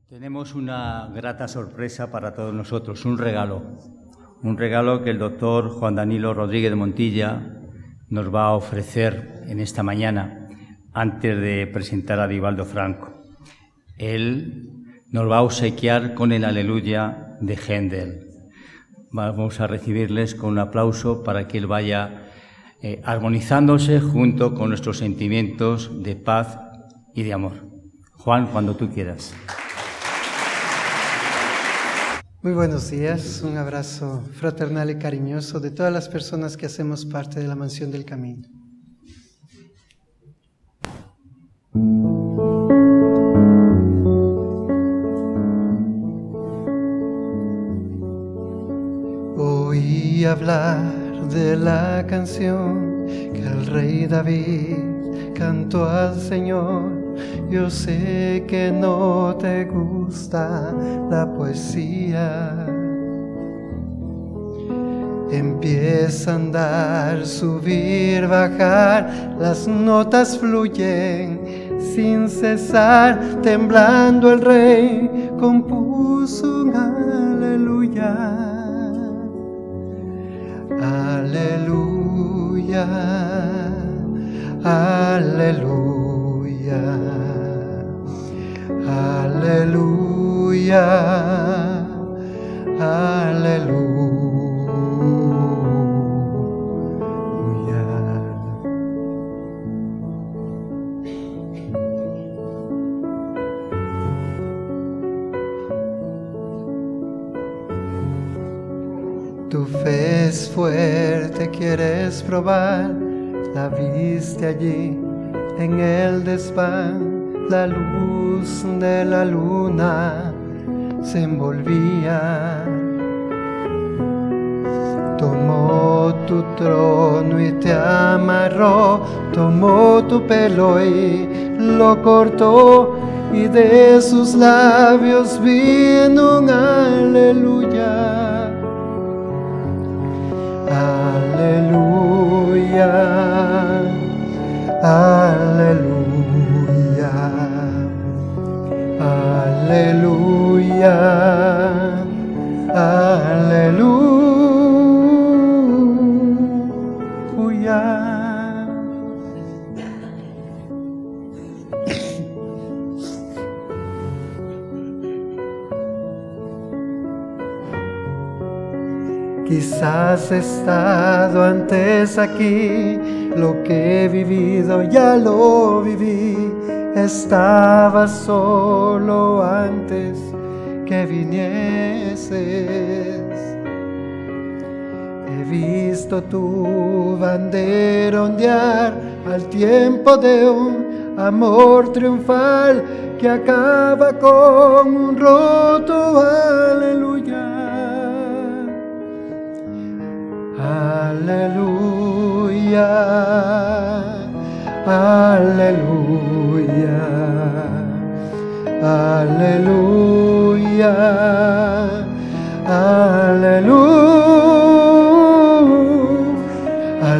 Tenemos una grata sorpresa para todos nosotros, un regalo que el doctor Juan Danilo Rodríguez de Montilla nos va a ofrecer en esta mañana antes de presentar a Divaldo Franco. Él nos va a obsequiar con el Aleluya de Händel. Vamos a recibirles con un aplauso para que él vaya armonizándose junto con nuestros sentimientos de paz y de amor. Juan, cuando tú quieras. Muy buenos días, un abrazo fraternal y cariñoso de todas las personas que hacemos parte de la Mansión del Camino. Oí hablar de la canción que el rey David cantó al Señor. Yo sé que no te gusta la poesía. Empieza a andar, subir, bajar, las notas fluyen sin cesar. Temblando el rey compuso un aleluya. Aleluya, aleluya. Aleluya, aleluya. Tu fe es fuerte, quieres probar, la viste allí en el desván. La luz de la luna se envolvía. Tomó tu trono y te amarró, tomó tu pelo y lo cortó, y de sus labios vino un aleluya. Aleluya, aleluya. Aleluya, aleluya. Quizás he estado antes aquí, lo que he vivido ya lo viví. Estaba solo antes que vinieses. He visto tu bandera ondear al tiempo de un amor triunfal que acaba con un roto aleluya. Aleluya, aleluya, aleluya, aleluya,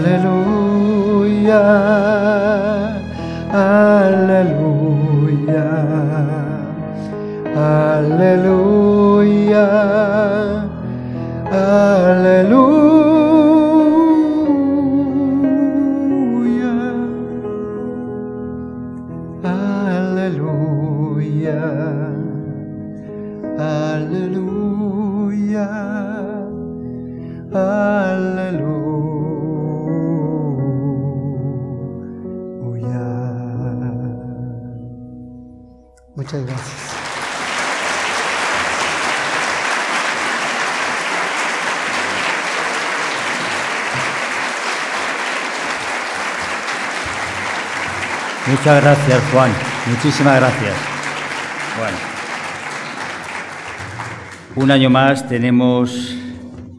aleluya, aleluya, aleluya, aleluya. Aleluya, aleluya. Muchas gracias. Muchas gracias, Juan. Muchísimas gracias. Bueno, un año más tenemos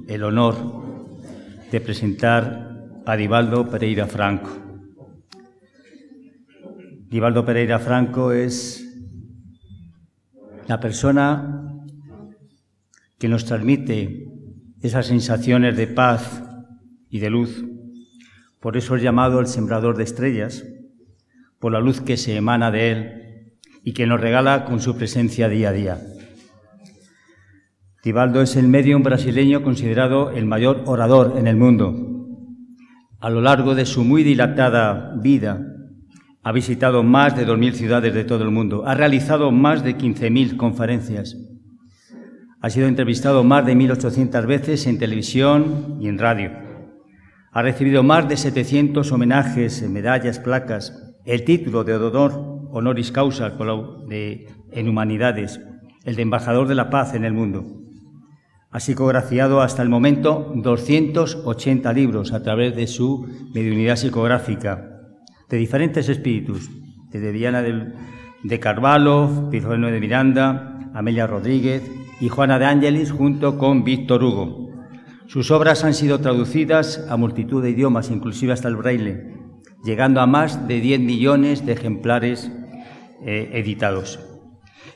el honor de presentar a Divaldo Pereira Franco. Divaldo Pereira Franco es la persona que nos transmite esas sensaciones de paz y de luz. Por eso es llamado el sembrador de estrellas, por la luz que se emana de él y que nos regala con su presencia día a día. Divaldo es el médium brasileño considerado el mayor orador en el mundo. A lo largo de su muy dilatada vida, ha visitado más de 2.000 ciudades de todo el mundo, ha realizado más de 15.000 conferencias, ha sido entrevistado más de 1.800 veces en televisión y en radio, ha recibido más de 700 homenajes, medallas, placas, el título de honor, honoris causa en humanidades, el de embajador de la paz en el mundo. Ha psicografiado hasta el momento 280 libros a través de su mediunidad psicográfica, de diferentes espíritus, desde Diana de Carvalho, Filomeno de Miranda, Amelia Rodríguez y Juana de Ángelis, junto con Víctor Hugo. Sus obras han sido traducidas a multitud de idiomas, inclusive hasta el braille, llegando a más de 10 millones de ejemplares editados.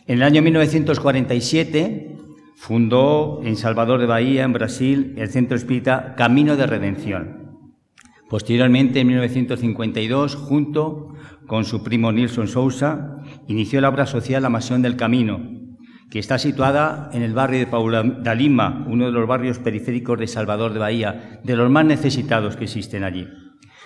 En el año 1947 fundó en Salvador de Bahía, en Brasil, el centro espírita Camino de Redención. Posteriormente, en 1952, junto con su primo Nilson Sousa, inició la obra social La Mansión del Camino, que está situada en el barrio de Paula da Lima, uno de los barrios periféricos de Salvador de Bahía, de los más necesitados que existen allí.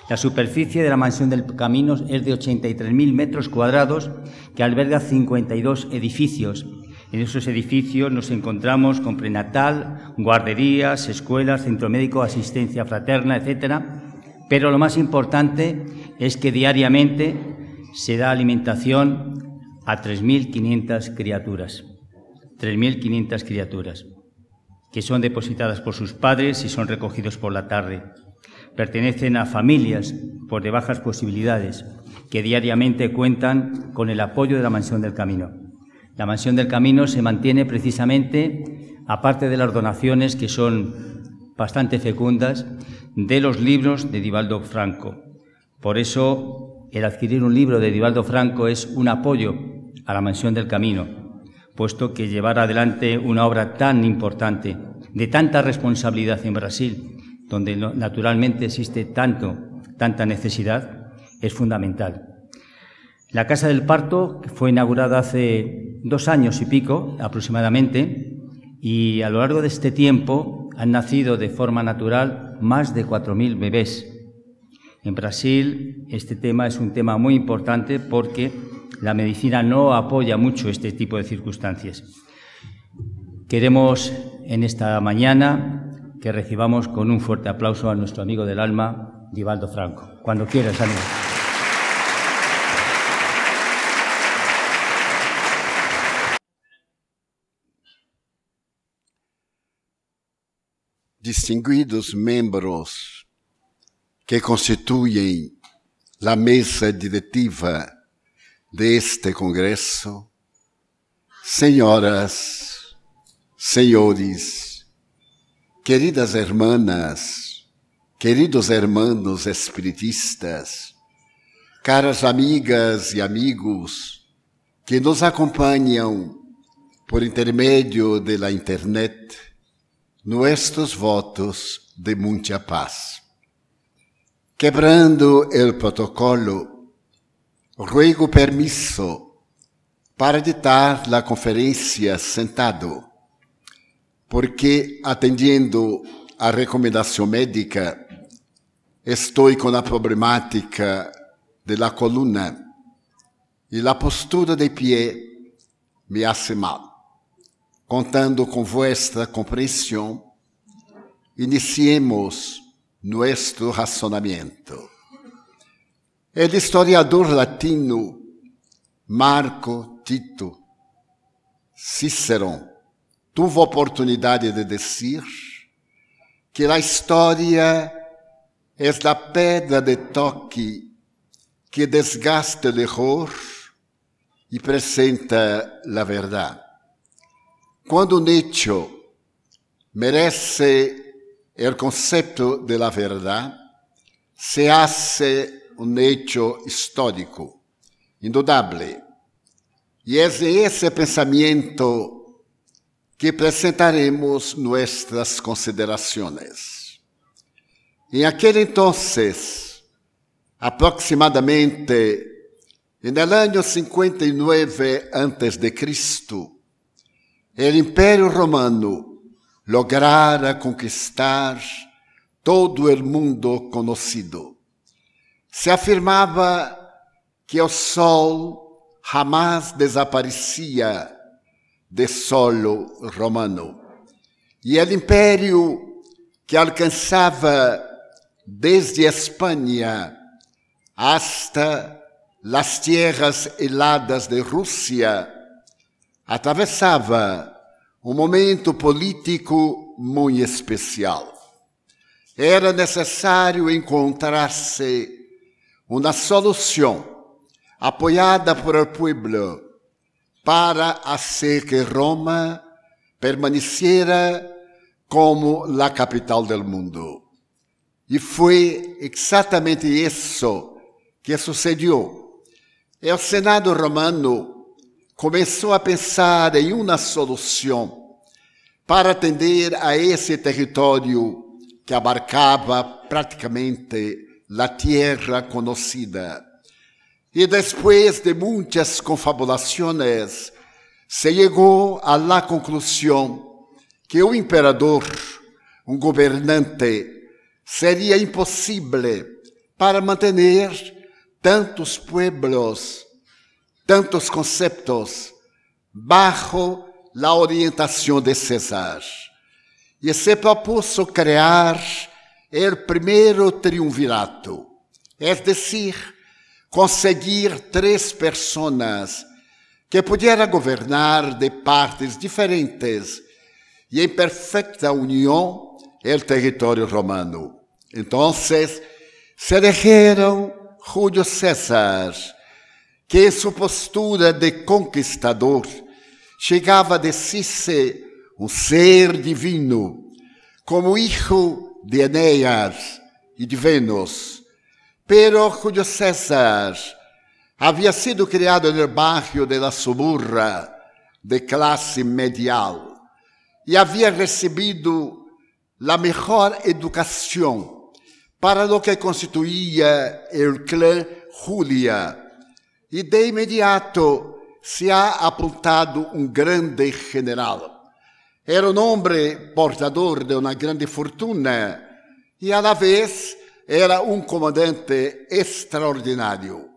La superficie de la Mansión del Camino es de 83.000 metros cuadrados, que alberga 52 edificios. En esos edificios nos encontramos con prenatal, guarderías, escuelas, centro médico, asistencia fraterna, etcétera. Pero lo más importante es que diariamente se da alimentación a 3.500 criaturas. 3.500 criaturas que son depositadas por sus padres y son recogidos por la tarde. Pertenecen a familias por de bajas posibilidades que diariamente cuentan con el apoyo de la Mansión del Camino. La Mansión del Camino se mantiene precisamente, aparte de las donaciones que son bastante fecundas, de los libros de Divaldo Franco. Por eso, el adquirir un libro de Divaldo Franco es un apoyo a la Mansión del Camino, puesto que llevar adelante una obra tan importante, de tanta responsabilidad en Brasil, donde naturalmente existe tanta necesidad, es fundamental. La Casa del Parto fue inaugurada hace 2 años y pico aproximadamente, y a lo largo de este tiempo han nacido de forma natural más de 4.000 bebés. En Brasil este tema es un tema muy importante porque la medicina no apoya mucho este tipo de circunstancias. Queremos en esta mañana que recibamos con un fuerte aplauso a nuestro amigo del alma, Divaldo Franco. Cuando quieras, amigo. Distinguidos membros que constituyen la mesa directiva de este Congreso, señoras, señores, queridas hermanas, queridos hermanos espiritistas, caras amigas y amigos que nos acompañan por intermedio de la Internet, nuestros votos de mucha paz. Quebrando el protocolo, ruego permiso para dictar la conferencia sentado, porque atendiendo a recomendación médica, estoy con la problemática de la columna y la postura de pie me hace mal. Contando con vuestra comprensión, iniciemos nuestro razonamiento. El historiador latino Marco Tito Cícero tuvo oportunidad de decir que la historia es la pedra de toque que desgasta el error y presenta la verdad. Cuando un hecho merece el concepto de la verdad, se hace un hecho histórico, indudable. Y es en ese pensamiento que presentaremos nuestras consideraciones. En aquel entonces, aproximadamente En el año 59 a.C., el Imperio Romano lograra conquistar todo el mundo conocido. Se afirmaba que el sol jamás desaparecía de solo romano. Y el imperio que alcanzaba desde España hasta las tierras heladas de Rusia, atravessava um momento político muito especial. Era necessário encontrar-se uma solução apoiada por el pueblo para hacer que Roma permaneciera como la capital del mundo. E foi exatamente isso que sucedió. El Senado romano começou a pensar em uma solução para atender a esse território que abarcava praticamente a terra conhecida. E depois de muitas confabulações, se chegou a la conclusão que o imperador, um governante, seria impossível para manter tantos pueblos, tantos conceptos, bajo la orientación de César. Y se propuso crear el primero triunvirato, es decir, conseguir 3 personas que pudieran gobernar de partes diferentes y en perfecta unión el territorio romano. Entonces, se eligieron Julio César, que em sua postura de conquistador chegava a decir-se um ser divino, como hijo de Eneas e de Venus. Pero Julio César havia sido criado no barrio de la Suburra, de classe medial, e havia recebido a melhor educação para lo que constituía el clã Julia. E de imediato se ha apontado um grande general. Era um homem portador de uma grande fortuna e, a la vez, era um comandante extraordinário.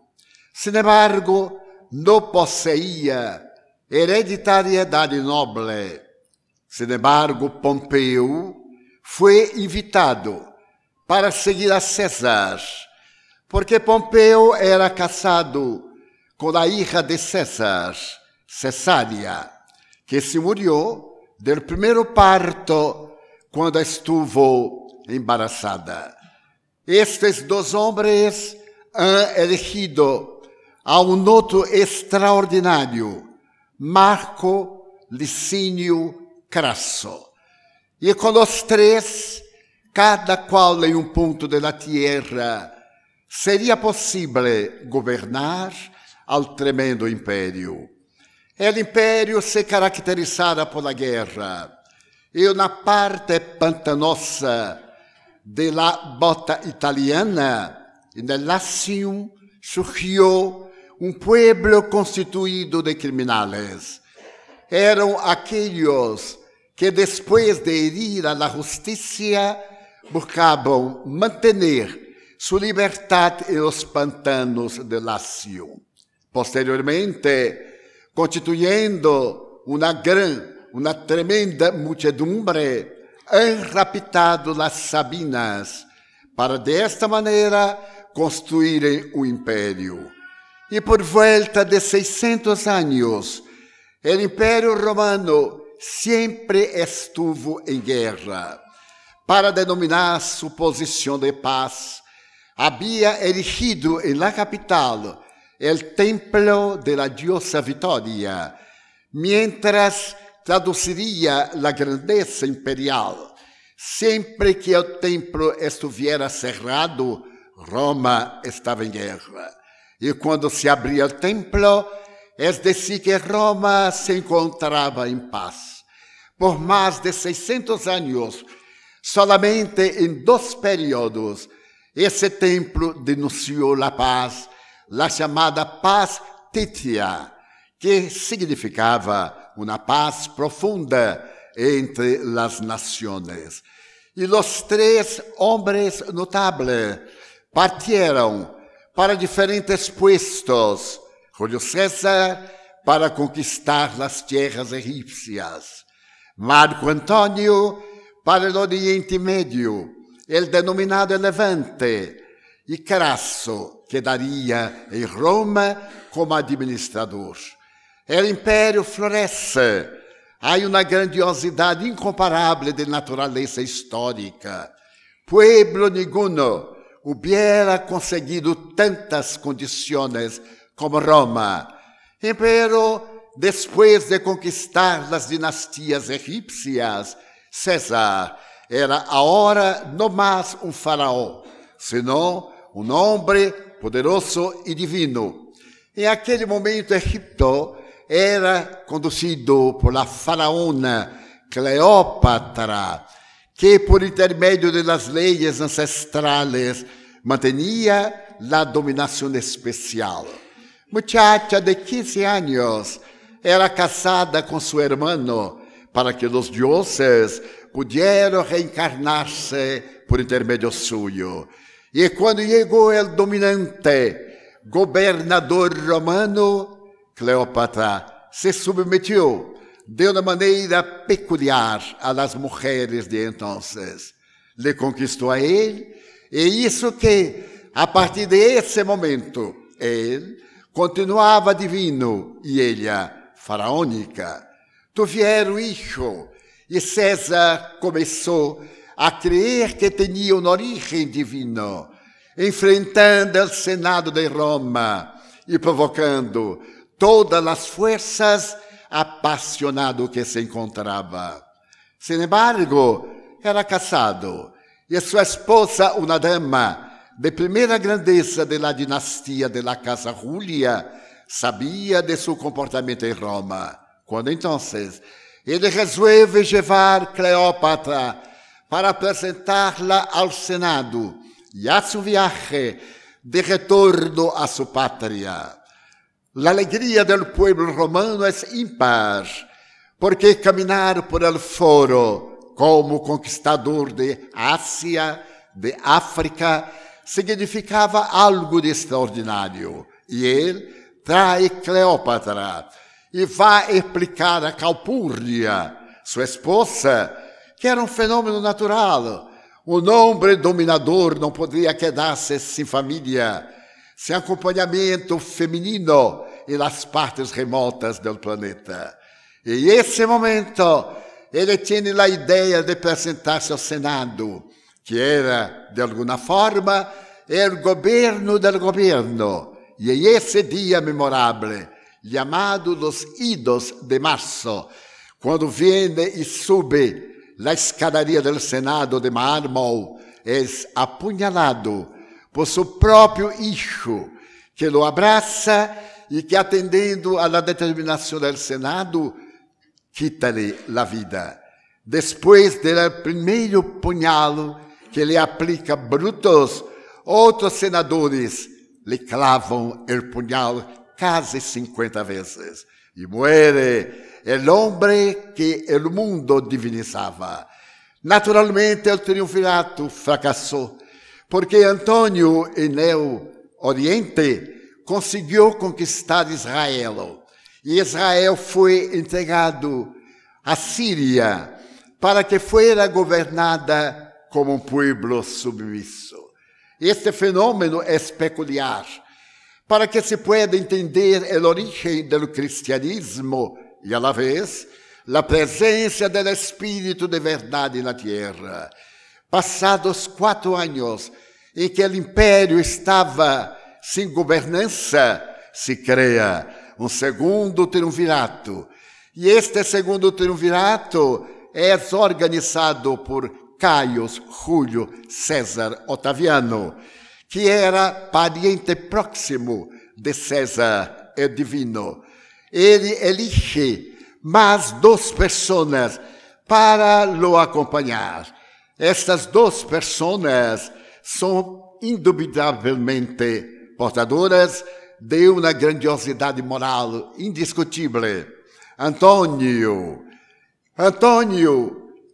Sin embargo, não possuía hereditariedade noble. Sin embargo, Pompeu foi invitado para seguir a César, porque Pompeu era casado com a hija de César, Cesária, que se murió del primeiro parto quando estuvo embarazada. Estes 2 homens han elegido a um outro extraordinário, Marco Licínio Crasso. E com os 3, cada qual em um ponto da terra, seria possível governar al tremendo império. El império se caracterizara por la guerra, e na parte pantanosa de la bota italiana, en el Latium, surgiu um pueblo constituído de criminales. Eram aqueles que, depois de herir a la justiça, buscavam manter sua liberdade em los pantanos de Lácio. Posteriormente, constituyendo uma tremenda muchedumbre, han raptado las Sabinas para, desta maneira, construírem um império. E por volta de 600 anos, o Império Romano sempre estuvo em guerra. Para denominar sua posição de paz, havia erigido em la capital el templo de la diosa Vitória, mientras traduciria la grandeza imperial. Sempre que o templo estuviera cerrado, Roma estava em guerra. E quando se abria o templo, es decir, que Roma se encontrava em paz. Por mais de 600 anos, solamente em 2 períodos, esse templo denunciou a paz, a chamada paz titia, que significava uma paz profunda entre as nações. E os 3 homens notáveis partiram para diferentes puestos. Julio César para conquistar as terras egípcias, Marco Antônio para o Oriente Médio, el denominado Levante, e Crasso quedaria em Roma como administrador. O império floresce. Há uma grandiosidade incomparável de natureza histórica. Pueblo ninguno hubiera conseguido tantas condições como Roma. Pero, depois de conquistar as dinastias egípcias, César era agora não mais um faraó, senão um homem poderoso e divino. Em aquele momento, Egipto era conduzido por la faraona Cleópatra, que por intermédio das leis ancestrales mantinha a dominação especial. Muchacha de 15 anos era casada com seu irmão para que os dioses pudieran reencarnar-se por intermédio suyo. E quando chegou o dominante governador romano, Cleópatra se submeteu de uma maneira peculiar a las mulheres de entonces. Le conquistou a ele, e isso que, a partir de esse momento, ele continuava divino e ela faraônica. Tiveram hijo, e César começou a crer que tinha uma origem divina, enfrentando o Senado de Roma e provocando todas as forças apaixonado que se encontrava. Sin embargo, era casado, e sua esposa, uma dama de primeira grandeza de la dinastia de la Casa Julia, sabia de seu comportamento em Roma. Quando então, ele resolve levar Cleópatra para apresentá-la ao Senado e a seu viaje de retorno a sua pátria. A alegria do povo romano é ímpar, porque caminhar por el foro como conquistador de Ásia, de África, significava algo de extraordinário. E ele traz Cleópatra e vai explicar a Calpurnia, sua esposa, que era um fenômeno natural. Um homem dominador não poderia quedar-se sem família, sem acompanhamento feminino em las partes remotas do planeta. E nesse momento, ele tinha a ideia de apresentar-se ao Senado, que era, de alguma forma, o governo do governo. E esse dia memorável, chamado los Idos de Março, quando vem e sube a escadaria do Senado de mármore, é apunhalado por seu próprio hijo, que o abraça e que, atendendo à determinação do Senado, quita-lhe a vida. Depois do primeiro punhalo que lhe aplica Brutus, outros senadores lhe clavam o punhal quase 50 vezes. E muere o homem que o mundo divinizava. Naturalmente, o triunvirato fracassou, porque Antônio, no Oriente, conseguiu conquistar Israel. E Israel foi entregado à Síria para que fosse governada como um povo submisso. Este fenômeno é peculiar. Para que se pueda entender a origem do cristianismo e, a la vez, a presença do Espírito de verdade na terra. Passados 4 anos em que o império estava sem governança, se cria um segundo triunvirato. E este segundo triunvirato é organizado por Caio Júlio César Otaviano, que era pariente próximo de César, o divino. Ele elige mais 2 pessoas para o acompanhar. Estas 2 pessoas são indubitavelmente portadoras de uma grandiosidade moral indiscutível. Antônio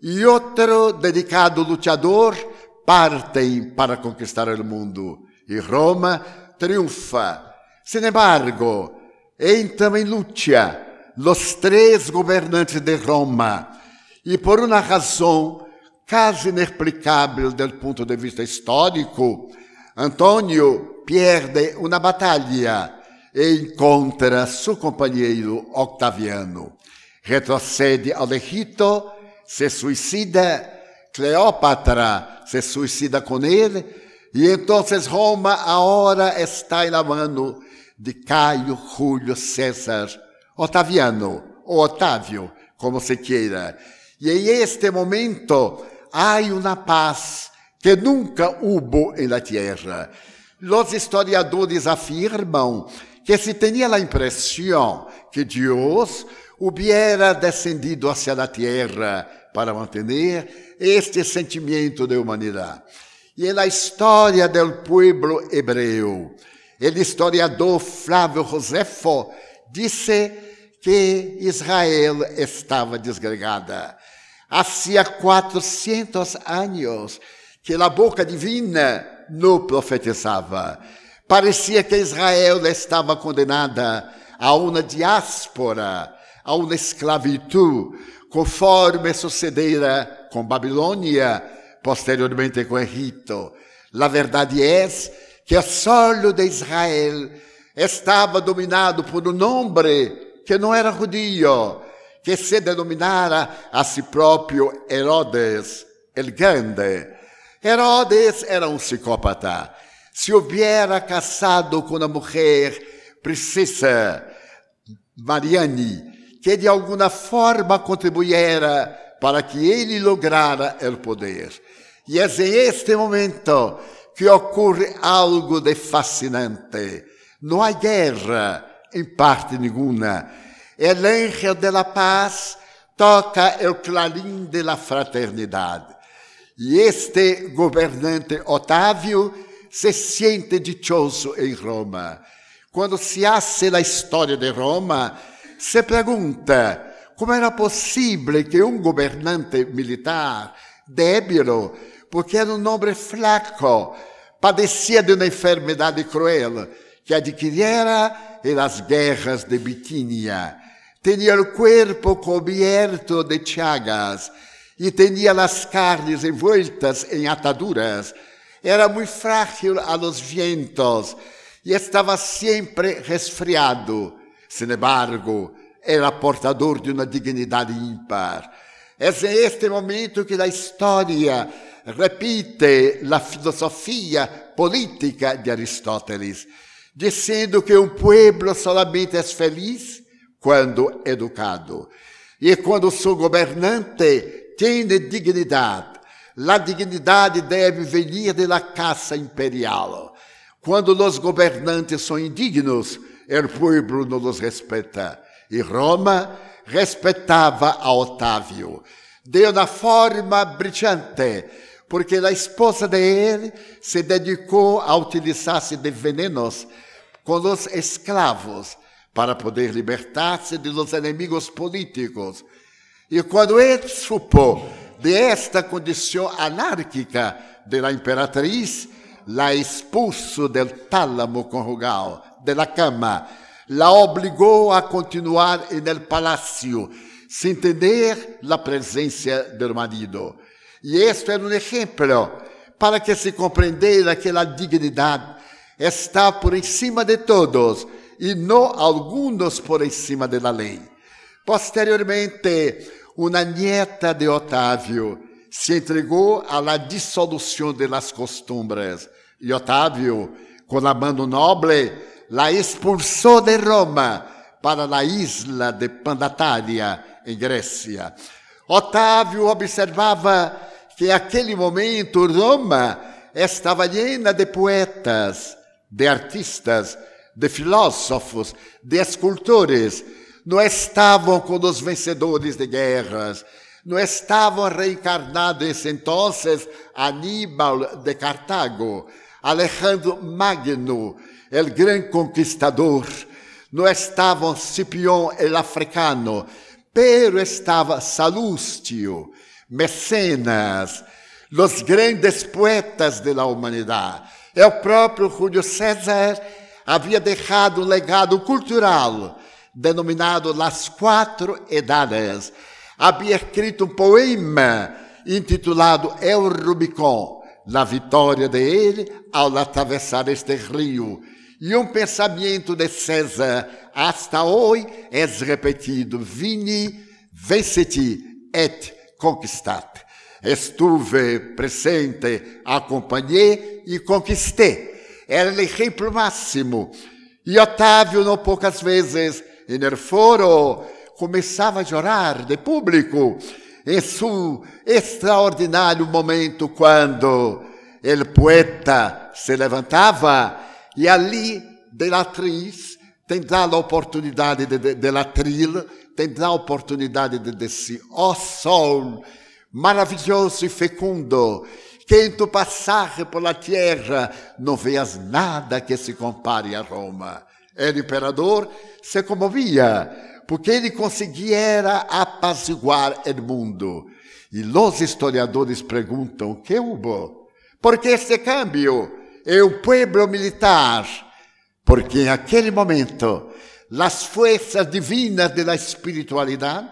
e outro dedicado lutador partem para conquistar o mundo e Roma triunfa. Sin embargo, entram em luta os três governantes de Roma e por uma razão quase inexplicável do ponto de vista histórico, Antônio perde uma batalha e encontra seu companheiro Octaviano. Retrocede ao Egito, se suicida, Cleópatra se suicida com ele, e então Roma agora está na mão de Caio Júlio César Otaviano, ou Otávio, como se queira. E em este momento há uma paz que nunca houve na terra. Os historiadores afirmam que se tinha a impressão que Deus hubiera descendido hacia a terra para manter este sentimento de humanidade. E na história do povo hebreu, o historiador Flávio Josefo disse que Israel estava desgregada. Há 400 anos que a boca divina não profetizava. Parecia que Israel estava condenada a uma diáspora, a uma esclavitud, conforme sucedera com Babilônia, posteriormente com Egito. A verdade é que o solo de Israel estava dominado por um homem que não era judio, que se denominara a si próprio Herodes el Grande. Herodes era um psicópata. Se hubiera casado com uma mulher precisa, Mariane, que de alguma forma contribuíra para que ele lograra o poder. E é neste momento que ocorre algo de fascinante. Não há guerra em parte nenhuma. El ángel de la paz toca o clarim de la fraternidade. E este governante Otávio se sente dichoso em Roma. Quando se hace a história de Roma, se pergunta como era possível que um governante militar débil, porque era um homem fraco, padecia de uma enfermidade cruel que adquiriera em las guerras de Bitínia. Tinha o corpo coberto de chagas e tinha as carnes envoltas em ataduras. Era muito frágil a los vientos e estava sempre resfriado. Sin embargo, era portador de uma dignidade ímpar. É neste momento que a história repite a filosofia política de Aristóteles, dizendo que um povo solamente é feliz quando educado. E quando seu governante tem dignidade, a dignidade deve vir da casa imperial. Quando os governantes são indignos, o povo não os respeita. E Roma respeitava a Otávio de uma forma brilhante, porque a esposa dele se dedicou a utilizar-se de venenos com os escravos para poder libertar-se de los inimigos políticos. E quando ele supo de esta condição anárquica da imperatriz, la expulsou del tálamo conjugal, de la cama, la obligou a continuar no palácio, sem ter a presença do marido. E este era um exemplo para que se compreendera que a dignidade está por cima de todos e não alguns por cima da lei. Posteriormente, uma nieta de Otávio se entregou à dissolução das costumbres e Otávio, com a mão nobre, la expulsou de Roma para a isla de Pandatária, em Grécia. Otávio observava que naquele momento Roma estava llena de poetas, de artistas, de filósofos, de escultores. Não estavam com os vencedores de guerras, não estavam reencarnados entonces Aníbal de Cartago, Alejandro Magno, o grande conquistador. Não estavam Scipion el africano, pero estava Salustio, Mecenas, os grandes poetas da humanidade. O próprio Júlio César havia deixado um legado cultural denominado Las Quatro Edades. Havia escrito um poema intitulado El Rubicón, a vitória dele ao atravessar este rio. E um pensamento de César, hasta hoje, é repetido: Vini, venceti et conquistat. Estuve presente, acompanhei e conquistei. Era o exemplo máximo. E Otávio, não poucas vezes, no foro, começava a chorar de público em seu extraordinário momento quando o poeta se levantava e ali, da atriz, tendrá a oportunidade de atril, tendrá a oportunidade de dizer: ó sol maravilhoso e fecundo, que em tu passagem pela terra não veas nada que se compare a Roma. O imperador se comovia, porque ele conseguia apaziguar o mundo. E os historiadores perguntam: que houve? Por que este câmbio? É o povo militar, porque em aquele momento as forças divinas da espiritualidade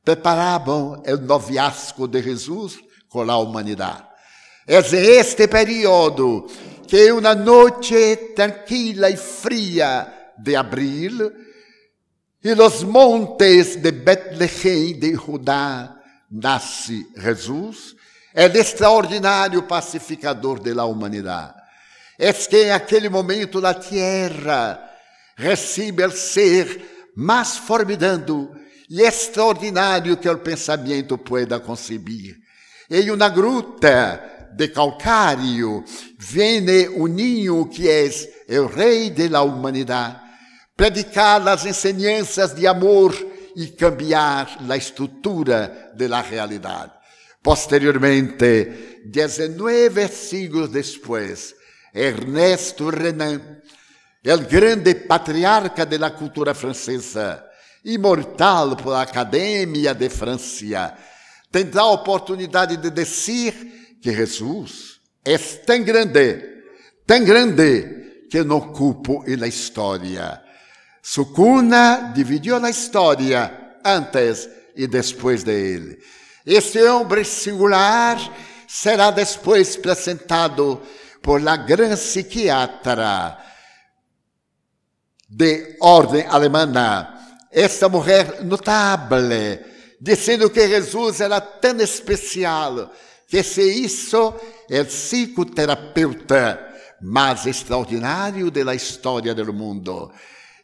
preparavam o noviazgo de Jesus com a humanidade. É este período que uma noite tranquila e fria de abril, e os montes de Betlehem de Judá nasce Jesus, é o extraordinário pacificador da humanidade. É que em aquele momento a terra recebe o ser mais formidável e extraordinário que o pensamento pueda conceber. Em uma gruta de calcário viene um ninho que é o rei da humanidade, predicar as enseñanças de amor e cambiar a estrutura da realidade. Posteriormente, 19 siglos depois, Ernesto Renan, o grande patriarca da cultura francesa, imortal por Academia de França, tendrá a oportunidade de dizer que Jesus é tão grande, que não ocupa na história. Sua cuna dividiu a história antes e depois dele. Este homem singular será depois apresentado por la grande psiquiatra de ordem alemã, esta mulher notável, dizendo que Jesus era tão especial que se hizo o psicoterapeuta mais extraordinário da história do mundo.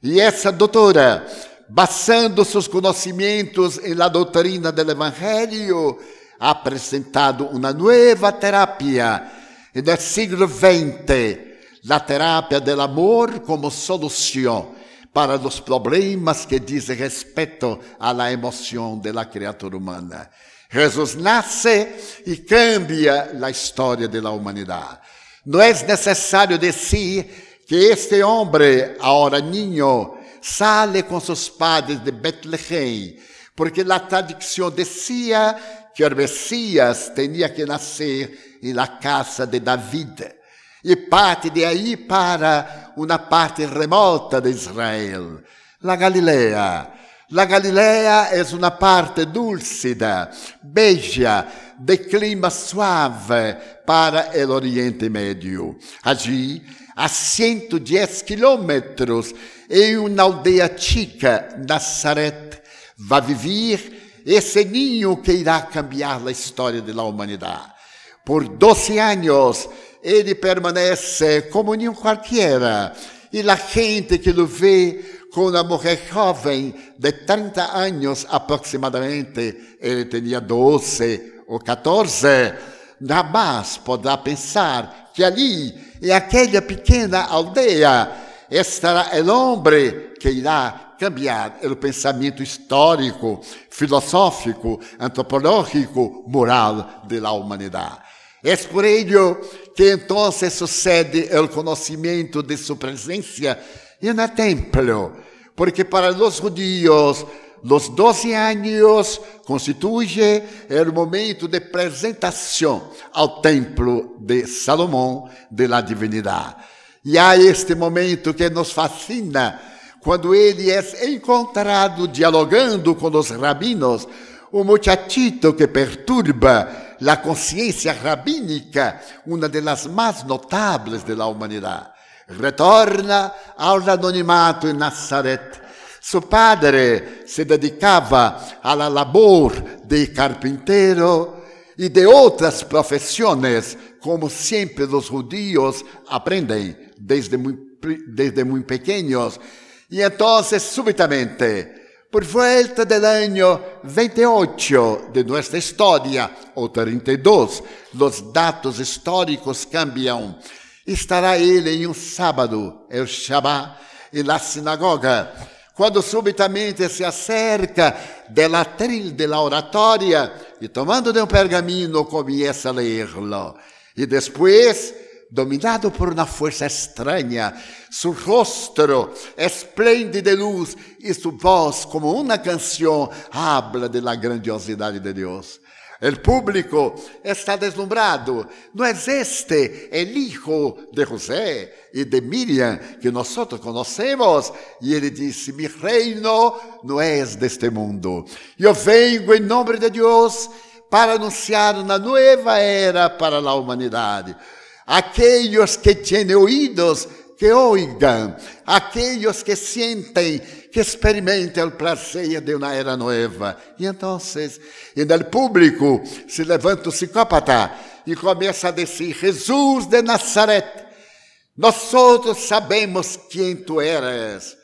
E essa doutora, basando seus conhecimentos em la doutrina do Evangelho, ha apresentado uma nova terapia no século XX, a terapia do amor como solução para os problemas que dizem respeito à emoção da criatura humana. Jesus nasce e cambia a história da humanidade. Não é necessário dizer que este homem, agora niño, sale com seus padres de Betlehem, porque a tradição dizia que o Messias tinha que nascer na casa de David, e parte de aí para uma parte remota de Israel, a Galileia. La Galileia é uma parte dúlcida, beija, de clima suave para o Oriente Médio. Allí, a 110 quilômetros, em uma aldeia chica, Nazaré, vai viver esse ninho que irá cambiar a história da humanidade. Por 12 anos, ele permanece como ninho qualquer, e a gente que o vê com uma mulher jovem de 30 anos aproximadamente, ele tinha 12 ou 14, jamais poderá pensar que ali, em aquela pequena aldeia, estará o homem que irá cambiar o pensamento histórico, filosófico, antropológico, moral da humanidade. É por ello que então sucede o conhecimento de sua presença no templo, porque para os judíos, os 12 anos constituye o momento de apresentação ao templo de Salomão de la divinidade. E há este momento que nos fascina, quando ele é encontrado dialogando com os rabinos, um muchachito que perturba a consciência rabínica, uma das mais notáveis da humanidade. Retorna ao anonimato em Nazaret. Seu padre se dedicava à labor de carpinteiro e de outras profissões, como sempre os judeus aprendem desde muito pequenos. E então, subitamente, por volta do ano 28 de nossa história, ou 32, os dados históricos cambiam. Estará ele em um sábado, o Shabbat, na sinagoga, quando subitamente se acerca da trilha da oratória e, tomando de um pergaminho, começa a ler-lo. E depois, dominado por uma força estranha, seu rosto esplende de luz e sua voz, como uma canção, habla de la grandiosidade de Deus. O público está deslumbrado. Não é este o hijo de José e de Miriam que nós conhecemos? E ele disse: mi reino não é deste mundo. Eu venho em nome de Deus para anunciar uma nova era para a humanidade. Aqueles que têm ouvidos, que oigam. Aqueles que sentem, que experimentem o prazer de uma era nova. E então, no público, se levanta o psicópata e começa a dizer: Jesus de Nazaret, nós outros sabemos quem tu eres.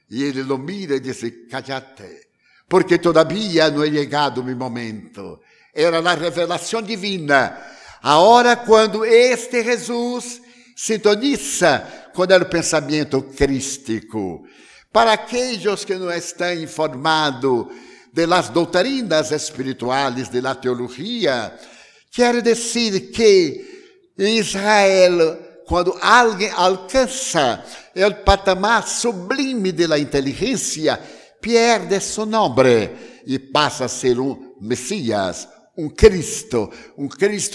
E ele lo mira e diz: cállate, porque todavia não é chegado o meu momento. Era a revelação divina. A hora quando este Jesus sintoniza com o pensamento crístico. Para aqueles que não estão informados das doutrinas espirituais, da teologia, quer dizer que em Israel, quando alguém alcança o patamar sublime da inteligência, perde seu nome e passa a ser um Messias, um Cristo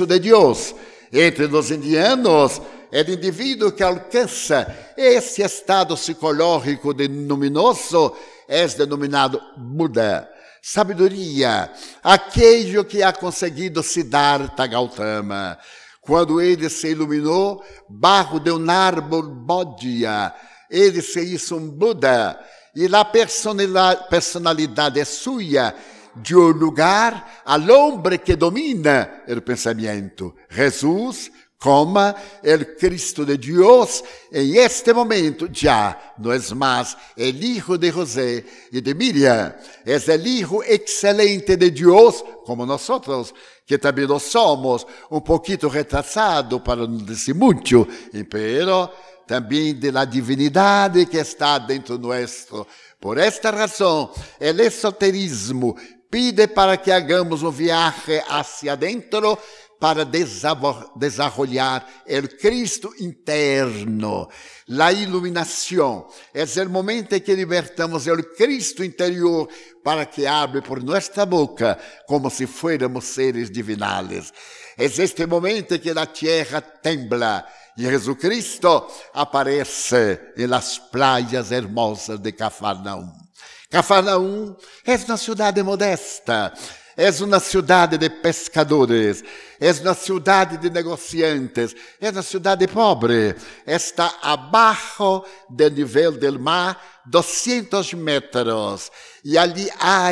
de Deus. Entre os indianos, o indivíduo que alcança esse estado psicológico luminoso é denominado Buda. Sabedoria, aquele que ha conseguido Siddhartha Gautama, quando ele se iluminou, barro de um árvore Bodhya, ele se hizo um Buda, e a personalidade é sua, de um lugar al homem que domina o pensamento. Jesus, como o Cristo de Deus, em este momento já não é mais o hijo de José e de Miriam, é o hijo excelente de Deus, como nós, que também nós somos, um pouquinho retrasado, para não dizer muito, pero também de la divinidade que está dentro nosso. Por esta razão, o esoterismo pide para que hagamos viaje hacia dentro para desarrollar o Cristo interno. A iluminação é o momento em que libertamos o Cristo interior para que hable por nossa boca como se fôramos seres divinales. É este momento em que a terra tembla e Jesus Cristo aparece em las playas hermosas de Cafarnaum. Cafarnaum é uma cidade modesta, é uma cidade de pescadores, é uma cidade de negociantes, é uma cidade pobre. Está abaixo do nível do mar 200 metros. E ali há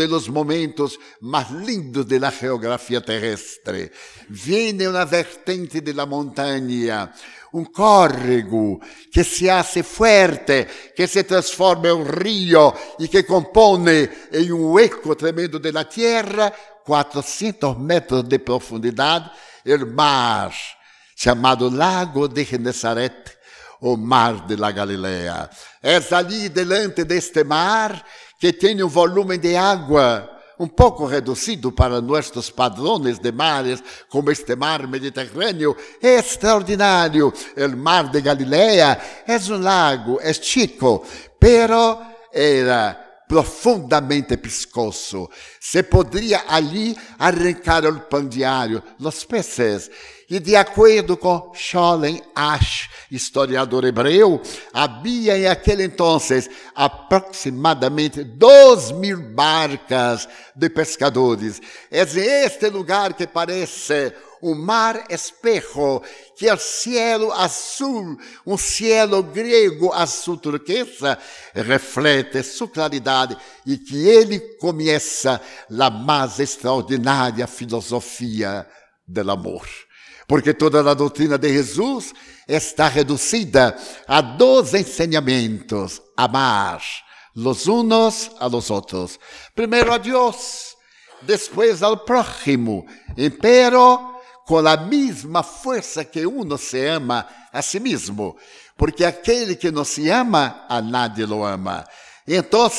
dos momentos mais lindos da geografia terrestre. Viene uma vertente da montanha, um córrego que se hace fuerte, que se transforma em rio e que compõe em eco tremendo da terra, 400 metros de profundidade, o mar, chamado Lago de Genesaret, o mar de la Galileia. É ali, delante deste mar, que tem um volume de água un poco reducido para nuestros padrones de mares, como este mar Mediterráneo, es extraordinario. El mar de Galilea es un lago, es chico, pero era profundamente piscoso. Se podría allí arrancar el pan diario, los peces. E de acordo com Scholem Asch, historiador hebreu, havia em aquele entonces aproximadamente 2.000 barcas de pescadores. É este lugar que parece um mar espejo, que o cielo azul, um cielo grego azul turquesa, reflete sua claridade e que ele começa a mais extraordinária filosofia do amor. Porque toda a doutrina de Jesus está reduzida a 2 ensinamentos: amar los unos a los otros. Primeiro a Deus, depois ao prójimo, pero com a mesma força que uno se ama a si mesmo. Porque aquele que não se ama, a nadie lo ama. Então,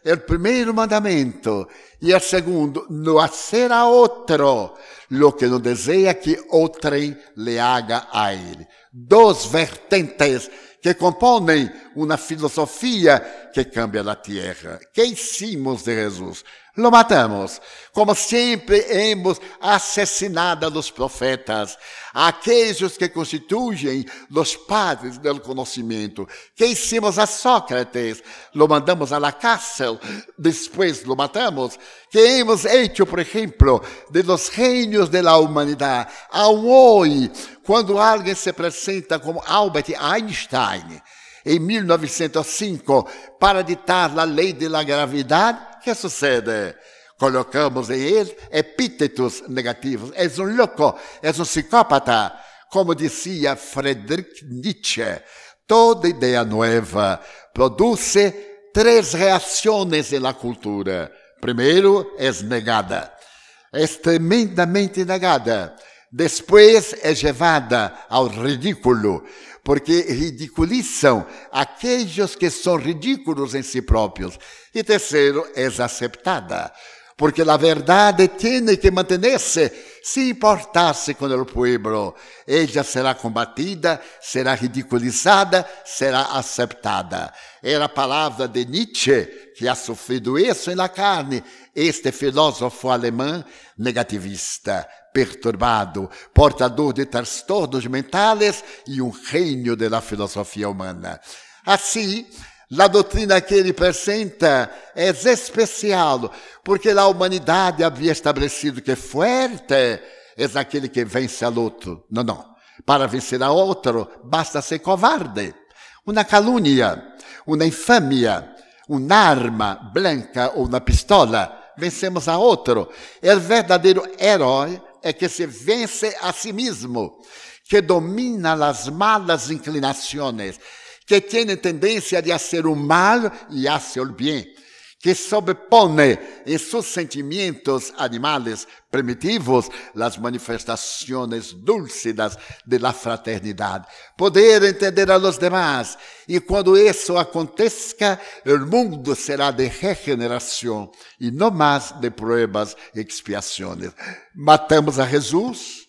é o primeiro mandamento. E o segundo, não hacer a outro lo que não deseja que outrem le haga a ele. 2 vertentes que compõem uma filosofia que cambia a terra. Que hicimos de Jesus? Lo matamos. Como sempre hemos assassinado os profetas, aqueles que constituem os padres do conhecimento. Que hicimos a Sócrates? Lo mandamos a la cárcel, depois lo matamos. Que hemos hecho, por exemplo, de los genios de la humanidade. Aún hoy, quando alguém se apresenta como Albert Einstein, em 1905, para ditar a lei da gravidade, o que sucede? Colocamos em ele epítetos negativos. É um louco, é um psicópata. Como dizia Friedrich Nietzsche, toda ideia nova produz 3 reações na cultura. Primeiro, é negada. É tremendamente negada. Depois, é levada ao ridículo, porque ridiculizam aqueles que são ridículos em si próprios. E terceiro, é aceitada, porque a verdade tem que manter-se, sem importar-se com o povo. Ela será combatida, será ridiculizada, será aceitada. Era a palavra de Nietzsche, que ha sofrido isso na carne, este filósofo alemão negativista, perturbado, portador de transtornos mentais e gênio da filosofia humana. Assim, a doutrina que ele apresenta é especial, porque a humanidade havia estabelecido que forte é aquele que vence ao outro. Não. Para vencer a outro, basta ser covarde. Uma calúnia, uma infâmia, uma arma branca ou uma pistola, vencemos a outro. O verdadeiro herói é que se vence a si mesmo, que domina as malas inclinações, que tem tendência de fazer o mal e fazer o bem, que sobrepõe em seus sentimentos animais primitivos as manifestações dúlcidas da fraternidade. Poder entender a los demás. E quando isso aconteça, o mundo será de regeneração e não mais de pruebas e expiações. Matamos a Jesus,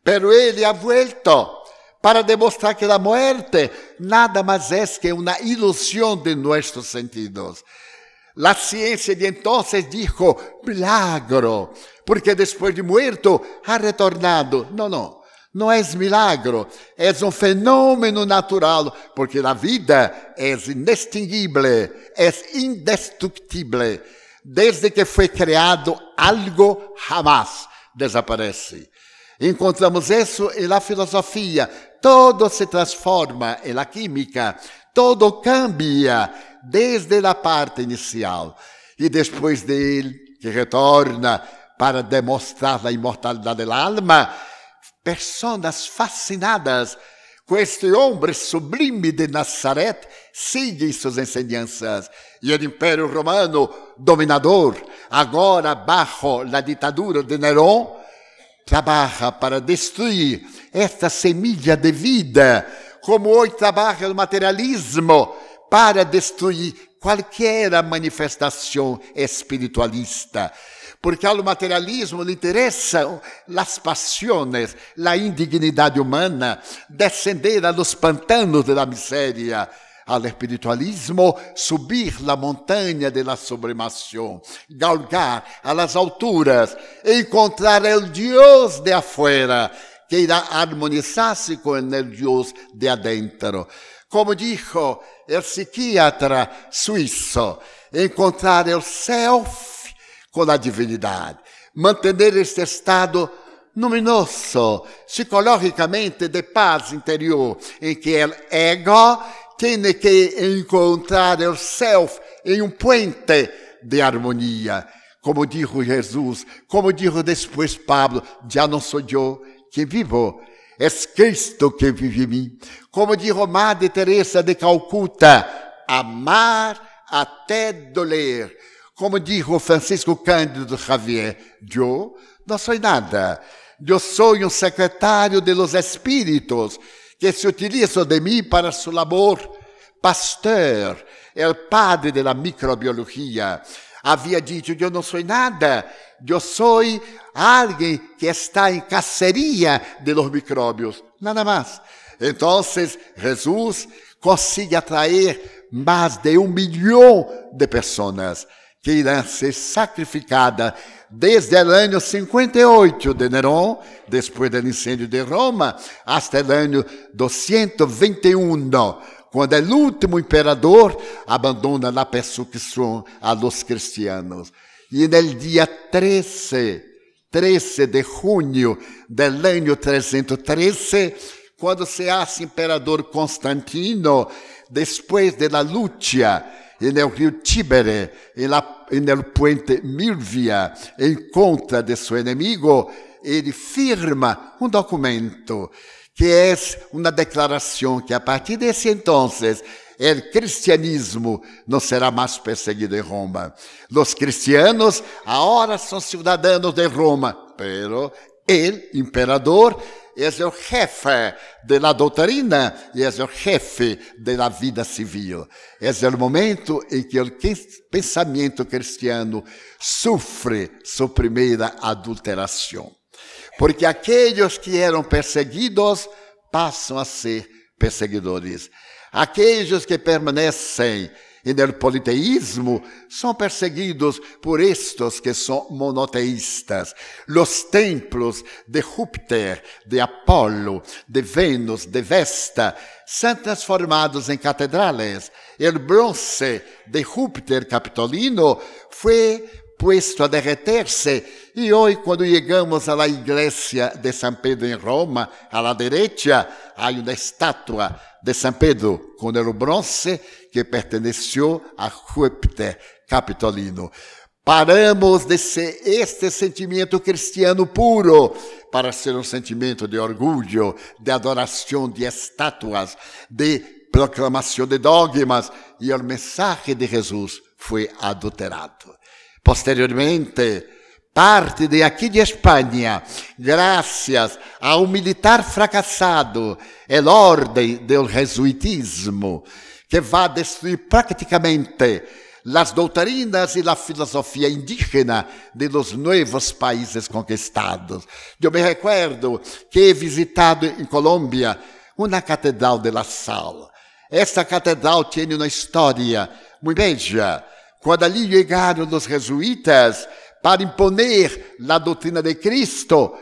pero ele ha vuelto para demonstrar que a morte nada mais é que uma ilusão de nossos sentidos. A ciência de entonces dijo milagro, porque depois de muerto ha retornado. Não é milagro, é fenômeno natural, porque a vida é inextinguível, é indestrutível. Desde que foi criado, algo jamais desaparece. Encontramos isso na filosofia. Todo se transforma na química, todo cambia desde a parte inicial. E depois dele, que retorna para demonstrar a imortalidade da alma, pessoas fascinadas com este homem sublime de Nazaré seguem suas enseñanças. E o Império Romano, dominador, agora bajo a ditadura de Nerón, trabalha para destruir esta semilla de vida, como hoje trabalha o materialismo para destruir qualquer manifestação espiritualista. Porque ao materialismo lhe interessam as paixões, a indignidade humana, descender a los pantanos da miséria. Al espiritualismo, subir la montaña de la sublimación, galgar a las alturas, encontrar el Dios de afuera, que irá a armonizarse con el Dios de adentro. Como dijo el psiquiatra suizo, encontrar el self con la divinidad, mantener este estado luminoso, psicologicamente de paz interior, en que el ego tiene que encontrar el self en un puente de armonía. Como dijo Jesús, como dijo después Pablo, ya no soy yo quien vivo, es Cristo que vive en mí. Como dijo Madre Teresa de Calcuta, amar até doler. Como dijo Francisco Cândido Xavier, yo no soy nada. Yo soy un secretario de los espíritus que se utilizó de mí para su labor. Pasteur, el padre de la microbiología, había dicho, yo no soy nada, yo soy alguien que está en cacería de los microbios, nada más. Entonces Jesús consigue atraer más de 1 millón de personas que irán ser sacrificadas desde el año 58 de Nerón, después del incendio de Roma, hasta el año 221, cuando el último imperador abandona la persecución a los cristianos. Y en el día 13 de junio del año 313, cuando se hace imperador Constantino, después de la lucha en el río Tíbere, en el puente Milvia, en contra de su enemigo, él firma un documento que es una declaración que a partir de ese entonces el cristianismo no será más perseguido en Roma. Los cristianos ahora son ciudadanos de Roma, pero el emperador es el jefe de la doctrina y es el jefe de la vida civil. Es el momento en que el pensamiento cristiano sufre su primera adulteración. Porque aquellos que eram perseguidos passam a ser perseguidores. Aquellos que permanecem no politeísmo são perseguidos por estes que são monoteístas. Os templos de Júpiter, de Apolo, de Vênus, de Vesta, são transformados em catedrales. O bronze de Júpiter Capitolino foi puesto a derreterse, y hoy cuando llegamos a la iglesia de San Pedro en Roma, a la derecha hay una estatua de San Pedro con el bronce que perteneció a Júpiter Capitolino. Paramos de ser este sentimento cristiano puro para ser un sentimento de orgullo, de adoración de estatuas, de proclamación de dogmas, y el mensaje de Jesús fue adulterado. Posteriormente, parte de aqui de Espanha, graças a um militar fracassado, a ordem do jesuitismo, que vai destruir praticamente as doutrinas e a filosofia indígena de los novos países conquistados. Eu me recuerdo que he visitado em Colômbia uma catedral de La Sal. Esta catedral tem uma história muito bella. Quando ali chegaram os jesuítas para imponer a doutrina de Cristo,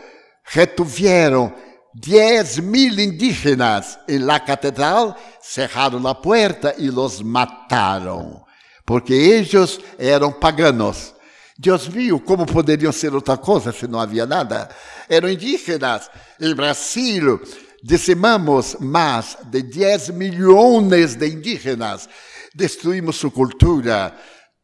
retuvieron 10,000 indígenas en la catedral, cerraron la puerta y los mataron, porque ellos eran paganos. Dios mío, ¿cómo podrían ser otra cosa si no había nada? Eran indígenas. En Brasil, dizimamos más de 10 millones de indígenas. Destruímos su cultura,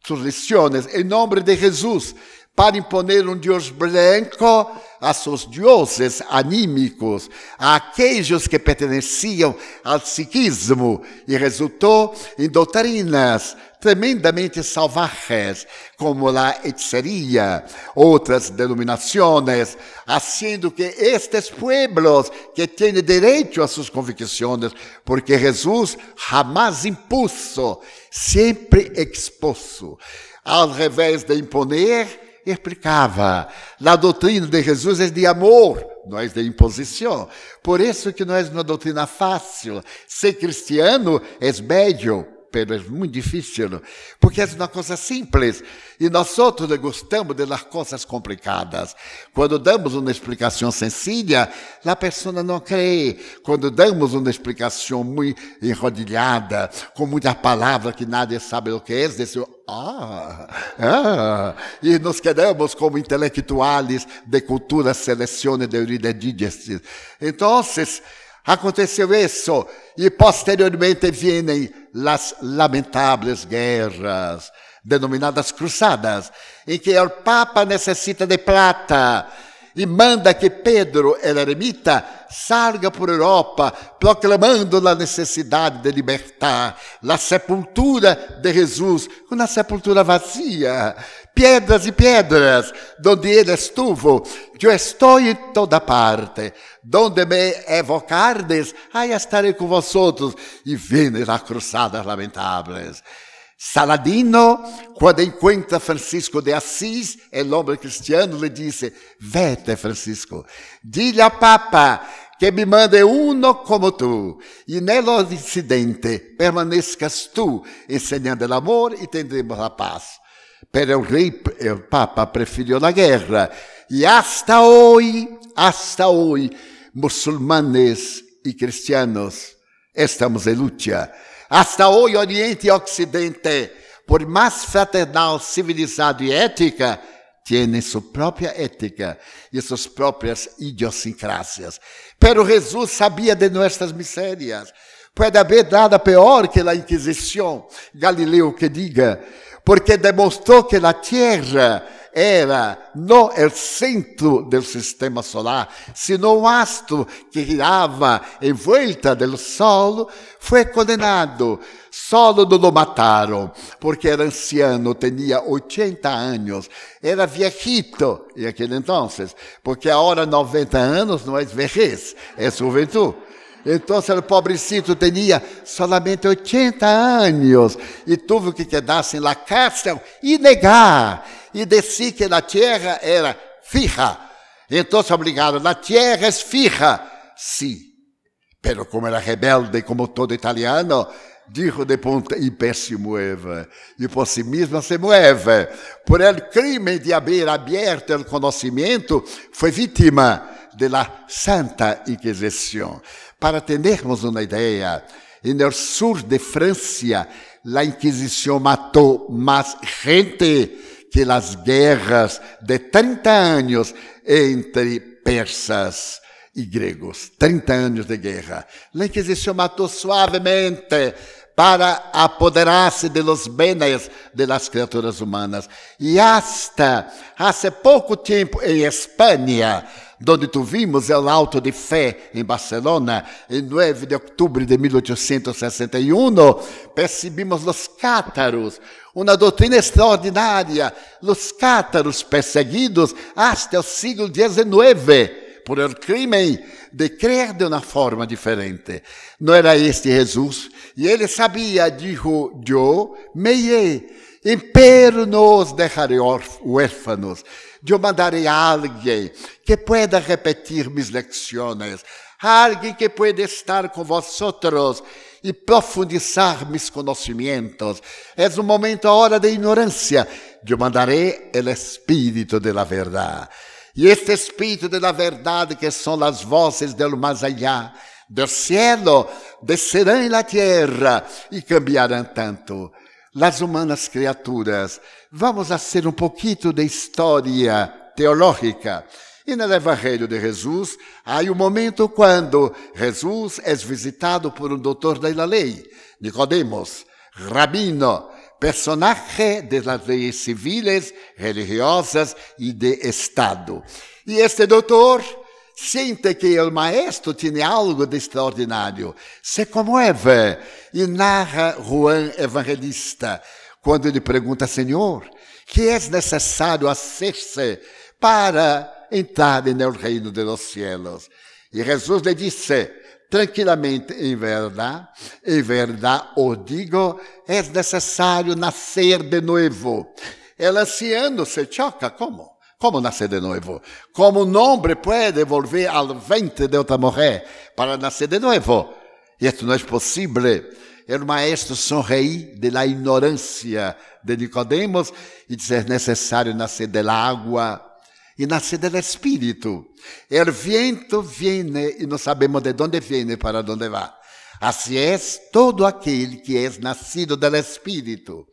sus religiones, en nombre de Jesús, para imponer un Dios blanco a sus dioses anímicos, a aquellos que perteneciam al psiquismo, y resultó en doutrinas tremendamente salvajes, como la hechicería, otras denominaciones, haciendo que estes pueblos que tienen derecho a sus convicciones, porque Jesús jamás impuso, sempre expuso. Ao revés de imponer, explicava, a doutrina de Jesus é de amor, não é de imposição. Por isso que não é uma doutrina fácil. Ser cristiano é bello, pero é muito difícil, porque é uma coisa simples, e nós outros gostamos das coisas complicadas. Quando damos uma explicação sencilla, a pessoa não crê. Quando damos uma explicação muito enrodilhada, com muitas palavras que nadie sabe o que é, dizemos, e nos quedamos como intelectuais de cultura, seleção e de Euridiges. Então, aconteceu isso, e posteriormente vêm as lamentáveis guerras, denominadas cruzadas, em que o Papa necessita de plata e manda que Pedro, el eremita, salga por Europa proclamando a necessidade de libertar a sepultura de Jesus, uma sepultura vazia, pedras e pedras, onde ele estuvo. Eu estou em toda parte, donde me evocardes, aí estarei com vosotros. E vêm as cruzadas lamentáveis. Saladino, quando encontra Francisco de Assis, o homem cristiano, lhe disse, vete, Francisco, dile ao Papa que me mande uno como tu, e nel Ocidente permanezcas tu, ensinando o amor e tendremos a paz. Pero o Papa preferiu a guerra, e hasta hoy, muçulmanes e cristianos, estamos em luta. Hasta hoje, Oriente e Ocidente, por mais fraternal, civilizado e ética, tem sua própria ética e suas próprias idiosincrásias. Pero Jesus sabia de nossas misérias. Pode haver nada pior que a Inquisição, Galileu que diga, porque demonstrou que a Terra era não o centro do sistema solar, sino um astro que girava em volta do Sol. Foi condenado. Solo não o mataram, porque era anciano, tinha 80 anos, era viejito em aquele entonces, porque agora 90 anos não é vejez, é juventude. Então, o pobrecito tinha solamente 80 anos e teve que quedar-se na cárcel e negar, e dizer que a terra era fija. Então, obrigado, a terra é fija. Sim, pero como era rebelde, como todo italiano, dijo de ponta, e pé se mueve, e por si mesmo se mueve. Por el crime de haber abierto o conhecimento, foi vítima da Santa Inquisição. Para termos uma ideia, no sul de França, a Inquisição matou mais gente que as guerras de 30 anos entre persas e gregos. 30 anos de guerra. A Inquisição matou suavemente para apoderar-se de los bienes de las criaturas humanas. E hasta hace pouco tempo em Espanha, onde tuvimos o auto de fé em Barcelona, em 9 de outubro de 1861, percebimos os cátaros, uma doutrina extraordinária, os cátaros perseguidos hasta o século XIX, por el crime de crer de uma forma diferente. Não era este Jesus, e ele sabia, dijo, eu me iré, pero não os deixarei huérfanos. Eu mandarei a alguém que pueda repetir mis lecciones, alguém que pueda estar com vosotros e profundizar mis conhecimentos. É um momento, a hora de ignorância. Eu mandarei o Espírito de la verdade. E este Espírito de la verdade, que são as vozes do mais allá, do cielo, descerão na terra e cambiarão tanto as humanas criaturas. Vamos fazer um pouquinho de história teológica. E no Evangelho de Jesus, há um momento quando Jesus é visitado por um doutor da lei, Nicodemos, rabino, personagem das leis civis, religiosas e de Estado. E este doutor sente que o maestro tem algo de extraordinário. Se comove e narra Juan Evangelista, quando ele pergunta, Senhor, que é necessário fazer-se para entrar no reino dos céus? E Jesus lhe disse, tranquilamente, em verdade os digo, é necessário nascer de novo. El anciano se choca. ¿Cómo? ¿Cómo nacer de nuevo? ¿Cómo un hombre puede volver al vientre de otra mujer para nacer de nuevo? Y esto no es posible. El maestro sonreí de la ignorancia de Nicodemos y dice, es necesario nacer del agua y nacer del Espíritu. El viento viene y no sabemos de dónde viene para dónde va. Así es todo aquel que es nacido del Espíritu.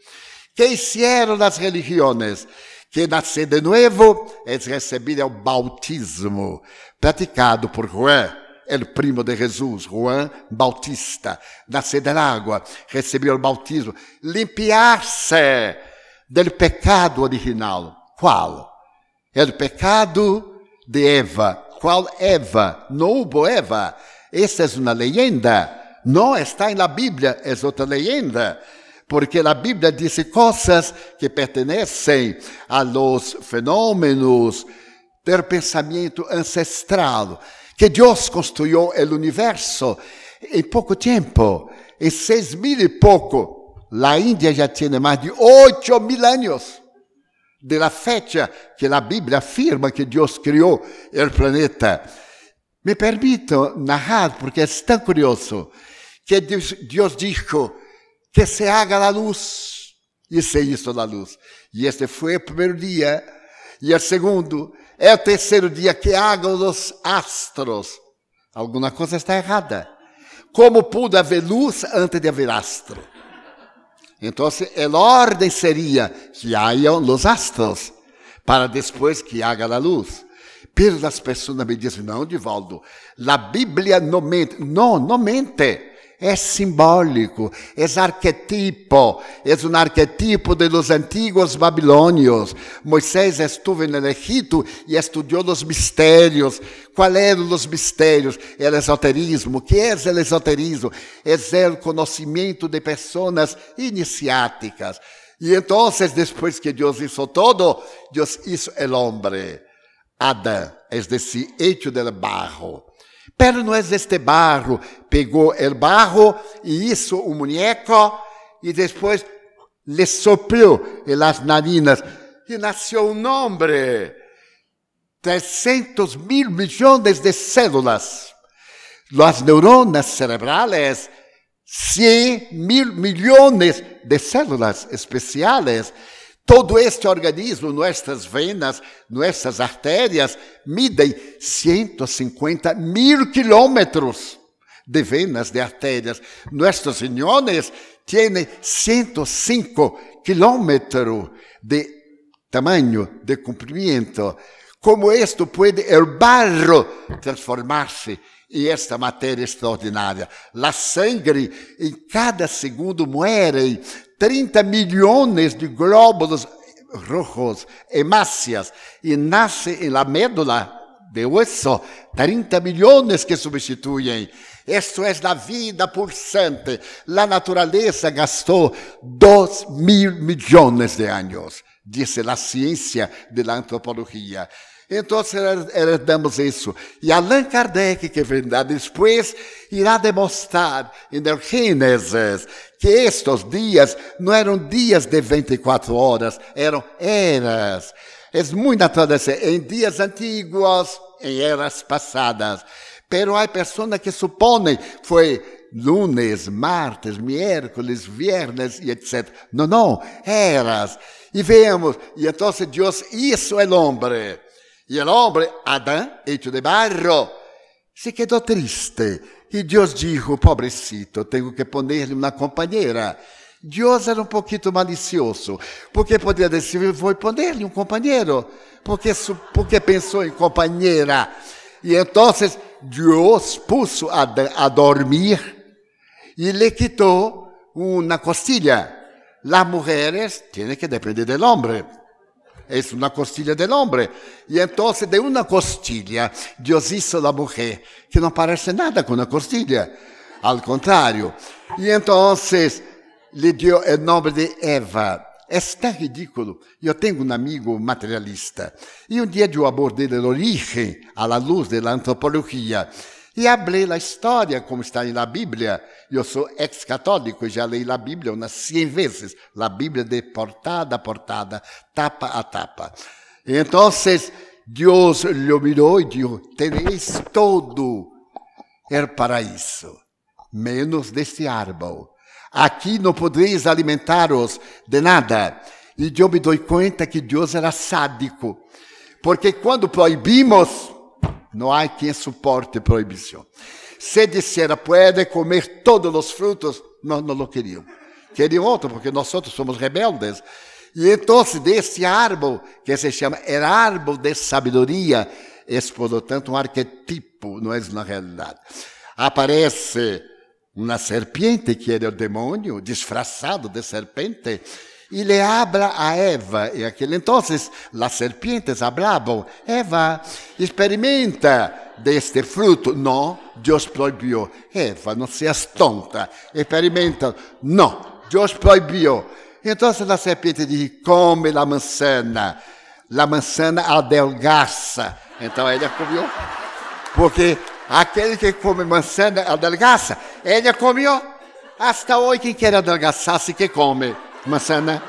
¿Qué hicieron las religiones? Que nacer de nuevo es recibir el bautismo praticado por Juan, el primo de Jesús, Juan Bautista. Nacer del agua, recibir el bautismo, limpiarse del pecado original. ¿Cuál? El pecado de Eva. ¿Cuál Eva? No hubo Eva. Esa es una leyenda. No está en la Biblia, es otra leyenda. Porque la Biblia dice cosas que pertenecen a los fenómenos del pensamiento ancestral, que Dios construyó el universo en poco tiempo, en 6.000 y poco. La India ya tiene más de 8.000 años de la fecha que la Biblia afirma que Dios creó el planeta. Me permito narrar, porque es tan curioso, que Dios dijo que se haga la luz, y se hizo la luz. Y este fue el primer día, y el segundo, el tercer día, que hagan los astros. Alguna cosa está errada. ¿Cómo pudo haber luz antes de haber astro? Entonces, el orden sería que hayan los astros, para después que haga la luz. Pero las personas me dicen, no, Divaldo, la Biblia no mente. No, no mente. Es simbólico, es arquetipo, es un arquetipo de los antiguos babilonios. Moisés estuvo en el Egipto y estudió los misterios. ¿Cuáles eran los misterios? El esoterismo. ¿Qué es el esoterismo? Es el conocimiento de personas iniciáticas. Y entonces, después que Dios hizo todo, Dios hizo el hombre, Adán, es decir, hecho del barro. Pero no es este barro. Pegó el barro y hizo un muñeco y después le sopló en las narinas y nació un hombre. 300.000 millones de células. Las neuronas cerebrales, 100.000 millones de células especiales. Todo este organismo, nuestras venas, nuestras arterias, miden 150.000 kilómetros de venas, de arterias. Nuestros riñones tienen 105 kilómetros de tamaño, de comprimento. ¿Cómo esto puede el barro transformarse en esta materia extraordinaria? La sangre, en cada segundo muere 30 millones de glóbulos rojos, hemácias, y nace en la médula de hueso 30 millones que sustituyen. Esto es la vida pulsante. La naturaleza gastó 2.000 millones de años, dice la ciencia de la antropología. Entonces heredamos isso. E Allan Kardec, que vendrá depois, irá demonstrar en el Gênesis que estes dias não eram dias de 24 horas, eram eras. É muito natural dizer, em dias antigos, em eras passadas. Pero há pessoas que supõem foi lunes, martes, miércoles, viernes e etc. Não, não, eras. E vemos, e então Deus hizo el hombre. Y el hombre, Adán, hecho de barro, se quedó triste. Y Dios dijo, pobrecito, tengo que ponerle una compañera. Dios era un poquito malicioso, porque podría decir, voy a ponerle un compañero, porque pensó en compañera. Y entonces Dios puso a Adán a dormir y le quitó una costilla. Las mujeres tienen que depender del hombre. Es una costilla del hombre. Y entonces de una costilla Dios hizo la mujer, que no parece nada con una costilla. Al contrario. Y entonces le dio el nombre de Eva. Es tan ridículo. Yo tengo un amigo materialista. Y un día yo abordé el origen a la luz de la antropología. E falei a história, como está na Bíblia. Eu sou ex-católico e já leio a Bíblia umas 100 vezes. A Bíblia de portada a portada, tapa a tapa. Então, Deus lhe mirou e disse, tenéis todo o paraíso, menos deste árbol. Aqui não podeis alimentar-os de nada. E eu me dou conta que Deus era sádico. Porque quando proibimos, não há quem suporte proibição. Se dissera, pode comer todos os frutos, não lo queriam. Queriam outro, porque nós outros somos rebeldes. E então, desse árbol, que se chama el árbol de sabedoria, é, portanto, um arquetipo, não é na realidade. Aparece uma serpiente, que era o demônio, disfrazado de serpente, e le habla a Eva. E aquele entonces, as serpientes hablavam, Eva, experimenta deste fruto. Não, Deus proibiu. Eva, não seas tonta, experimenta. Não, Deus proibiu. Então a serpente diz, come a manzana adelgaça. Então ela comeu, porque aquele que come manzana adelgaça, ela comeu. Hasta hoje quem quer adelgaçar-se que come manzana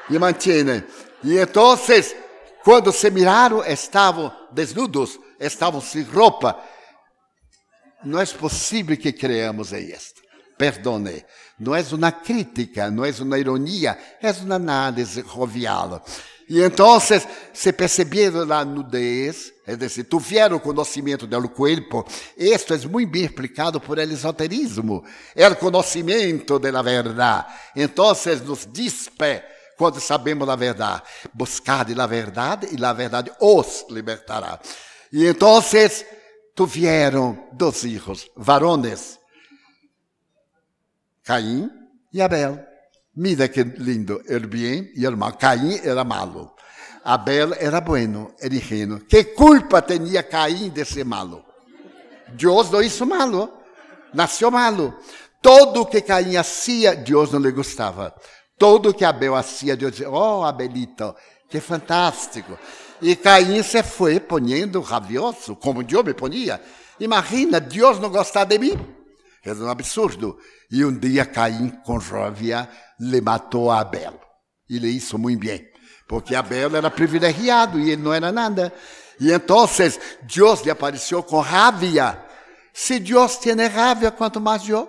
e mantém. E então, quando se miraram, estavam desnudos, estavam sem roupa. Não é possível que creamos em isto. Perdone, não é uma crítica, não é uma ironia, é uma análise jovial. E então se perceberam a nudez, é decir, tiveram conhecimento do corpo. Isto é muito bem explicado por el esoterismo, é o conhecimento da verdade. Então nos dispe quando sabemos a verdade. Buscad a verdade e a verdade os libertará. E então tiveram 2 filhos, varones, Caim e Abel. Mira que lindo, el bien e el mal. Caim era malo, Abel era bueno, era ingenuo. Que culpa tinha Caim de ser malo? Deus não hizo malo, nasceu malo. Todo o que Caim hacía, Deus não lhe gostava. Todo o que Abel hacía, Deus dizia, oh, Abelito, que fantástico. E Caim se foi ponendo rabioso, como Deus me ponia. Imagina, Deus não gostar de mim. É um absurdo. E um dia Caim, com rabia, le matou a Abel. E le hizo muito bem, porque Abel era privilegiado e ele não era nada. E então Deus lhe apareceu com rabia. Se Deus tem rabia, quanto mais eu.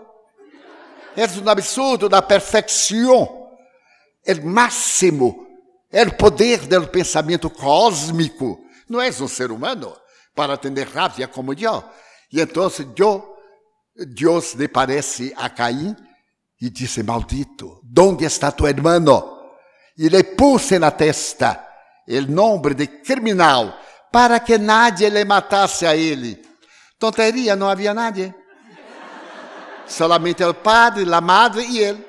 É um absurdo da perfeição. É o máximo. É o poder do pensamento cósmico. Não és um ser humano para ter rabia como eu. E então Deus lhe parece a Caim e disse, maldito, onde está tu hermano? E lhe puse na testa o nome de criminal para que nadie lhe matasse a ele. Tonteria, não havia nadie. Solamente o padre, a madre e ele.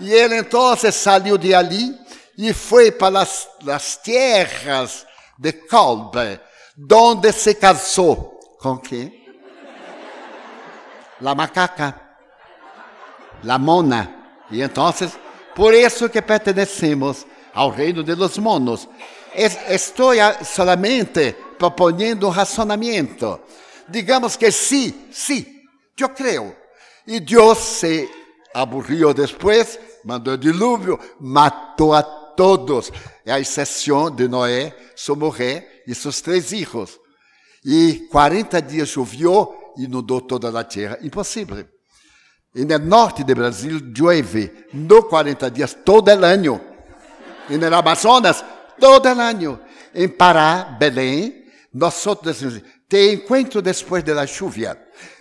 E ele então saiu de ali e foi para as terras de Colbe, onde se casou. Com quem? La macaca, la mona. E então, por isso que pertenecemos ao reino de los monos. Estou solamente propondo um razonamento. Digamos que sim, eu creio. E Deus se aburriu depois, mandou dilúvio, matou a todos, a exceção de Noé, sua mulher e seus 3 filhos. E 40 dias choveu, inundou toda a terra. Impossível. E no norte do Brasil, llueve no 40 dias todo o ano. E no Amazonas, todo o ano. Em Pará, Belém, nós decimos, te encontro depois da chuva,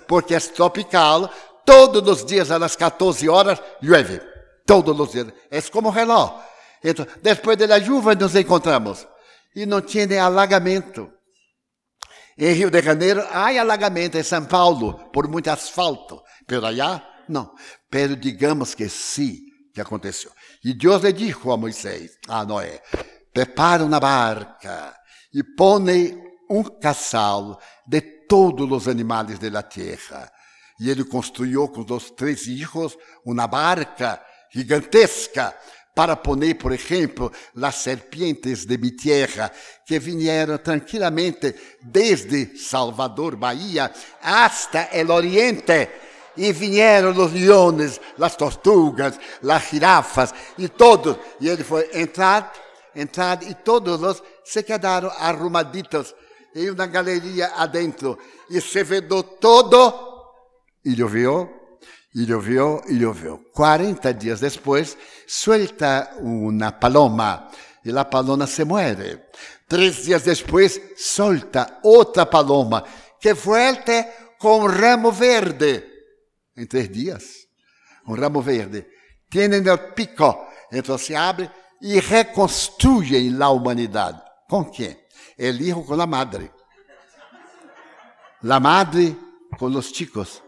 porque é tropical, todos os dias, às 14 horas, llueve. Todos os dias. É como relógio. Então, depois da chuva, nos encontramos. E não tinha alagamento. Em Rio de Janeiro, há alagamento. Em São Paulo, por muito asfalto. Pero allá, não. Pero digamos que sim, que aconteceu. E Deus lhe disse a Moisés, a Noé, prepara uma barca e põe um casal de todos os animais da terra. E ele construiu com os 3 filhos uma barca gigantesca para poner, por ejemplo, las serpientes de mi tierra, que vinieron tranquilamente desde Salvador, Bahía, hasta el oriente. Y vinieron los leones, las tortugas, las jirafas y todos. Y él fue, entrad, y todos los se quedaron arrumaditos en una galería adentro. Y se vedó todo y llovió. 40 días después, suelta una paloma y la paloma se muere. 3 días después, suelta otra paloma que vuelve con un ramo verde. En 3 días, un ramo verde. Tienen el pico, entonces se abre y reconstruyen la humanidad. ¿Con quién? El hijo con la madre con los chicos,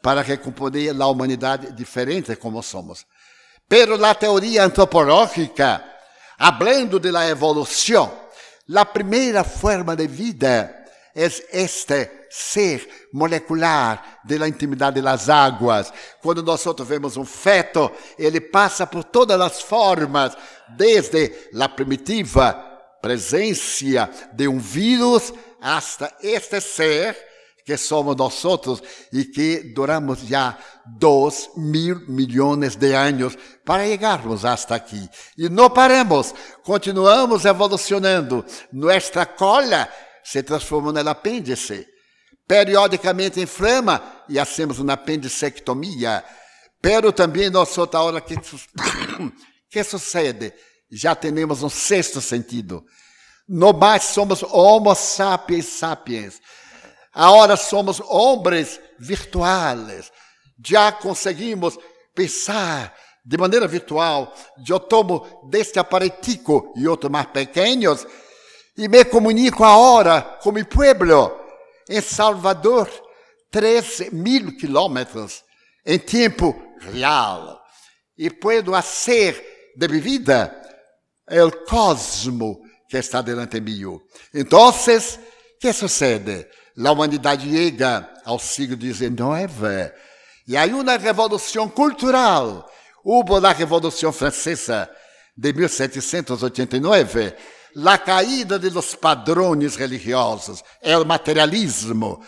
para recomponer la humanidad diferente como somos. Pero la teoría antropológica, hablando de la evolución, la primera forma de vida es este ser molecular de la intimidad de las aguas. Cuando nosotros vemos un feto, ele passa por todas las formas, desde la primitiva presencia de un virus hasta este ser que somos nosotros y que duramos ya 2.000 millones de años para llegarmos hasta aquí. Y no paremos, continuamos evolucionando. Nuestra cola se transforma en el apéndice. Periodicamente inflama y hacemos una apendicectomía. Pero también nosotros ahora, ¿qué sucede? Ya tenemos un sexto sentido. No más somos homo sapiens sapiens. Agora somos homens virtuais. Já conseguimos pensar de maneira virtual. Eu tomo deste aparatico e outros mais pequenos e me comunico agora com meu pueblo. Em Salvador, 13.000 quilômetros em tempo real. E puedo fazer de minha vida o cosmo que está delante mío. Então, que sucede? A humanidade chega ao século XIX e há uma revolução cultural. Houve a Revolução Francesa de 1789, a caída de los padrões religiosos, o materialismo.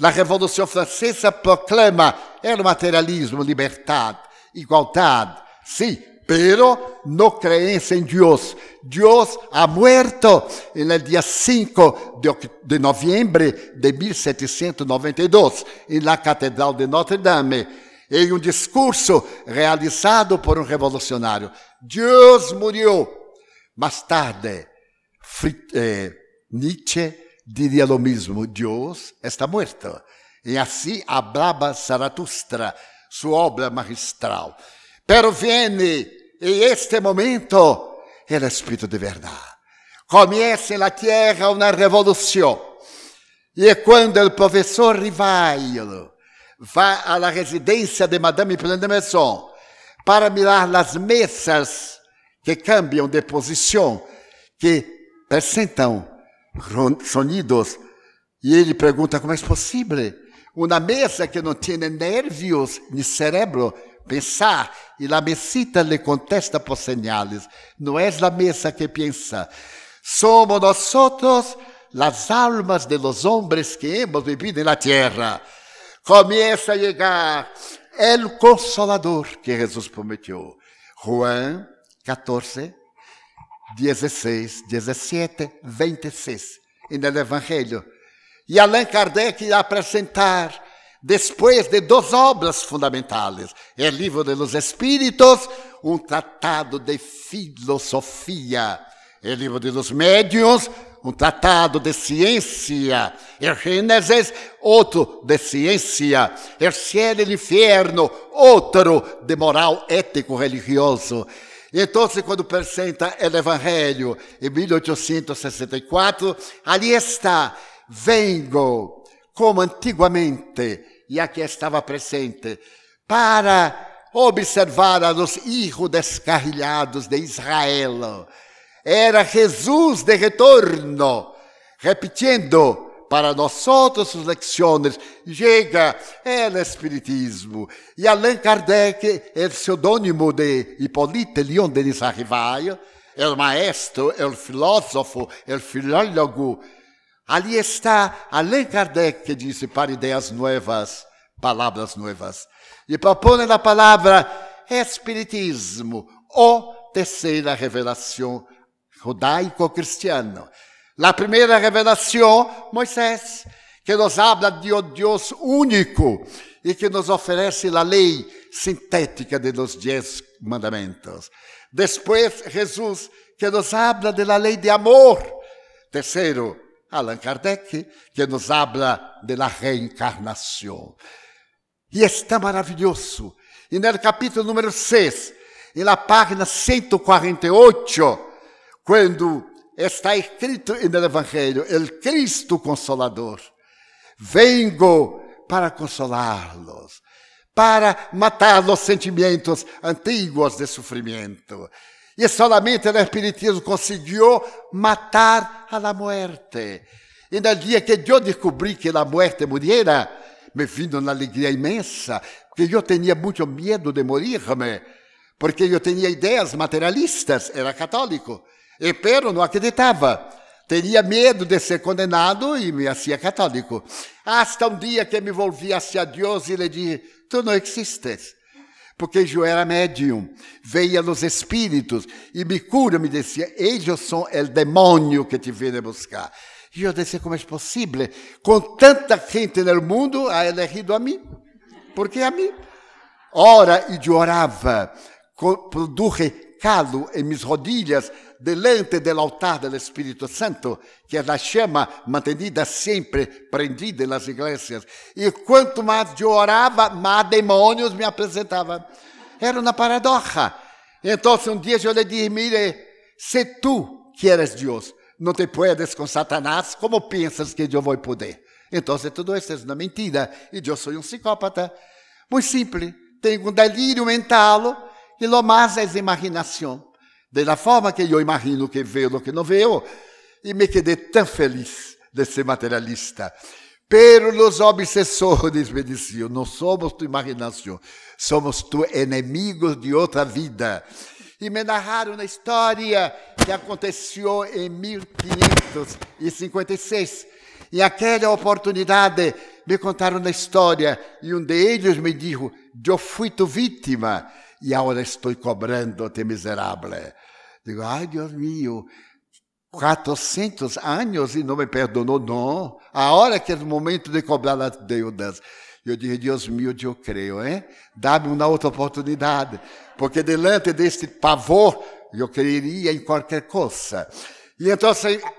A Revolução Francesa proclama o materialismo, liberdade, igualdade. Sim, pero no creencia en Dios. Dios ha muerto en el día 5 de noviembre de 1792 en la Catedral de Notre Dame, en un discurso realizado por un revolucionario. Dios murió. Más tarde, Nietzsche diría lo mismo. Dios está muerto. Y así hablaba Zaratustra, su obra magistral. Pero viene en este momento el Espíritu de verdad. Comienza en la tierra una revolución. Y cuando el profesor Rivail va a la residencia de Madame Hippolyte de Maison para mirar las mesas que cambian de posición, que presentan sonidos, y él pregunta cómo es posible una mesa que no tiene nervios ni cerebro pensar, e a mesita lhe contesta por señales. Não é a mesa que pensa. Somos nosotros las almas de los hombres que hemos vivido en la tierra. Comienza a llegar el Consolador que Jesús prometió. Juan 14, 16, 17, 26, en el Evangelio. E Allan Kardec irá apresentar, depois de 2 obras fundamentais, o Livro de los Espíritos, um tratado de filosofia, o Livro de los Médiuns, um tratado de ciência, o Gênesis, outro de ciência, o Céu e o Inferno, outro de moral ético-religioso. Então, quando apresenta o Evangelho, em 1864, ali está, vengo, como antigamente, e aqui estava presente, para observar a los hijos descarrilados de Israel. Era Jesus de retorno, repetindo para nosotros sus lecciones, llega el espiritismo. Y Allan Kardec, el seudónimo de Hippolyte Léon Denis Arrival, el maestro, el filósofo, el filólogo, ali está Allan Kardec que dice para ideas nuevas, palabras nuevas. E propõe a palavra espiritismo, ou terceira revelação judaico-cristiana. A primeira revelação, Moisés, que nos habla de um Deus único e que nos oferece a lei sintética de los 10 mandamentos. Depois, Jesus, que nos habla de la lei de amor. Terceiro, Allan Kardec, que nos habla de la reencarnação. E está maravilhoso. E no capítulo número 6, na página 148, quando está escrito no Evangelho, el Cristo Consolador, vengo para consolá-los, para matar os sentimentos antigos de sofrimento. E solamente o Espiritismo conseguiu matar a la muerte. E no dia que eu descobri que a muerte muriera, me vino uma alegria imensa, porque eu tinha muito medo de morir-me, porque eu tinha ideias materialistas, era católico, e pero não acreditava. Tinha medo de ser condenado e me hacía católico. Hasta um dia que me volvi hacia Deus e lhe disse, tu não existes. Porque eu era médium, veia os espíritos, e me cura, me dizia, eles são o demônio que te vem buscar. E eu disse, como é possível? Com tanta gente no mundo, ha elegido a mim. Por que a mim? Ora, e eu orava, produje calo em minhas rodilhas, delante do altar do Espírito Santo, que é a chama mantenida sempre prendida nas igrejas. E quanto mais eu orava, mais demônios me apresentavam. Era uma paradoxa. Então, um dia eu lhe disse, mire, se tu queres Deus, não te puedes com Satanás, como pensas que eu vou poder? Então, tudo isso é uma mentira. E eu sou psicópata. Muito simples. Tenho um delírio mental e lo mais é imaginação. Da forma que eu imagino que vejo o que não vejo, e me quedei tão feliz de ser materialista. Pero os obsessores me diziam, não somos tua imaginação, somos tu inimigos de outra vida. E me narraram uma história que aconteceu em 1556. E aquela oportunidade me contaram uma história, e um deles me disse, eu fui tu vítima, e agora estou cobrando-te miserável. Digo, ai, Deus mío, 400 anos e não me perdonou, não. Agora que é o momento de cobrar as deudas. Eu disse, Deus mío, eu creio, hein? Dá-me uma outra oportunidade, porque delante deste pavor, eu creria em qualquer coisa. E então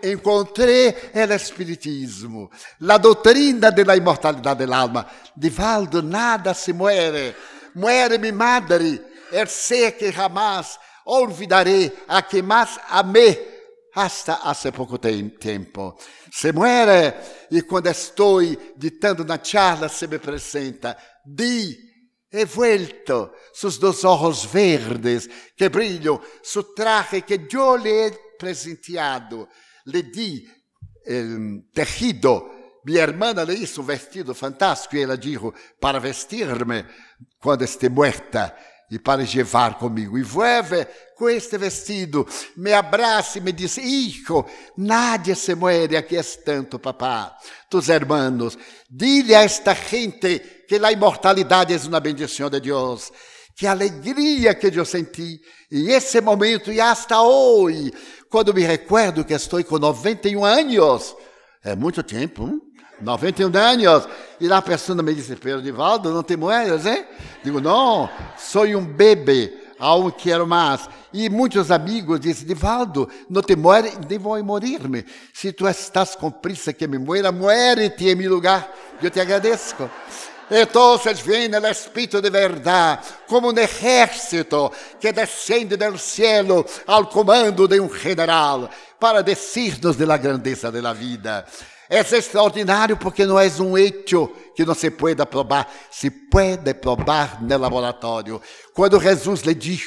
encontrei o Espiritismo, a doutrina da imortalidade da alma. Divaldo, nada se muere, muere mi madre, el ser que jamás olvidaré, a que mais amei hasta hace pouco tempo. Se muere, e quando estou ditando na charla, se me apresenta, he vuelto, sus dos ojos verdes que brilham, su traje que eu lhe he presenteado, le di tejido. Minha irmã le hizo um vestido fantástico, e ela disse, para vestir-me quando esté muerta, e para levar comigo. E vuelve com este vestido, me abraça e me diz, hijo, nadie se muere, aqui és tanto, papá, tus hermanos. Dile a esta gente que a imortalidade é uma bendição de Deus. Que alegria que eu senti. E esse momento, e hasta hoje, quando me recuerdo que estou com 91 anos, é muito tempo, 91 anos, e a pessoa me disse, Pedro Divaldo, não te mueres, hein? Digo, não, sou um bebê, aún quero mais. E muitos amigos dizem, Divaldo, não te mueres, nem vou morir-me. Se tu estás com prisa que me muera, muere-te em meu lugar. Eu te agradeço. Então vem o Espírito de verdade, como um exército que descende do céu ao comando de um general, para dizer-nos da grandeza da vida. É extraordinário porque não é um hecho que não se pode provar, se pode provar no laboratório. Quando Jesus lhe disse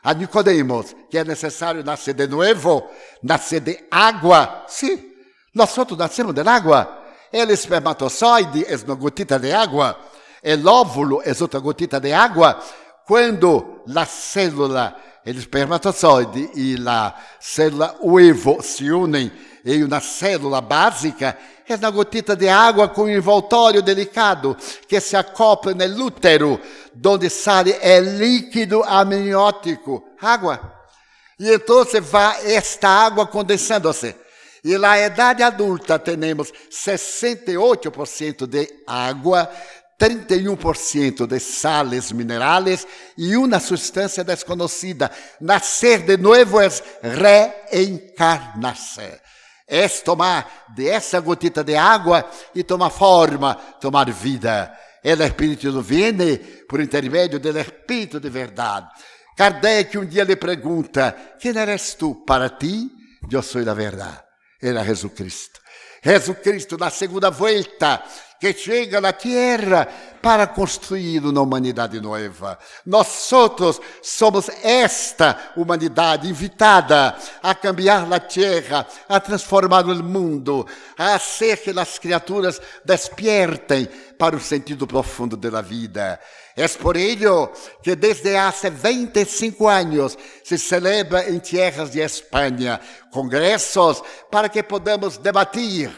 a Nicodemos que é necessário nascer de novo, nascer de água, sim, nós nascemos de água. El espermatozoide é uma gotita de água, o óvulo é outra gotita de água. Quando a célula, o espermatozoide e a célula uovo se unem em uma célula básica, é uma gotita de água com um envoltório delicado que se acopla no útero, onde sai o líquido amniótico, água. E então vai esta água condensando-se. E na idade adulta temos 68% de água, 31% de sales minerais e uma substância desconhecida. Nascer de novo é reencarnar-se. É tomar dessa gotita de água e tomar forma, tomar vida. O Espírito vem por intermédio do Espírito de verdade. Kardec dia lhe pergunta: quem eres tu? Para ti, eu sou a verdade. Era Jesus Cristo. Jesus Cristo, na segunda volta, que chega na terra para construir uma humanidade nova. Nós outros somos esta humanidade invitada a cambiar a terra, a transformar o mundo, a fazer que as criaturas despiertem para o sentido profundo da vida. É por ello que desde há 25 anos se celebra em terras de Espanha congressos para que podamos debater,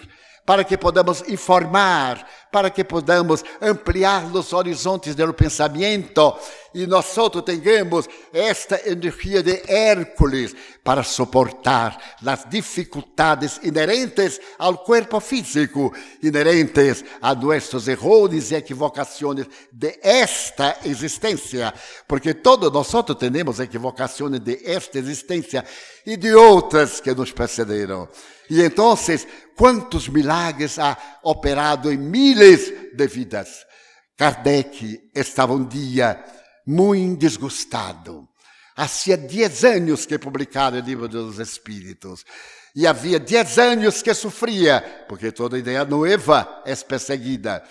para que podamos informar, para que podamos ampliar os horizontes do pensamento e nós tenhamos esta energia de Hércules para suportar as dificuldades inerentes ao corpo físico, inerentes a nossos erros e equivocações de esta existência, porque todos nós temos equivocações de esta existência e de outras que nos precederam. E então, quantos milagres há operado em miles de vidas. Kardec estava um dia muito desgostado. Havia 10 anos que publicara o Livro dos Espíritos. E havia 10 anos que sofria, porque toda ideia nova é perseguida.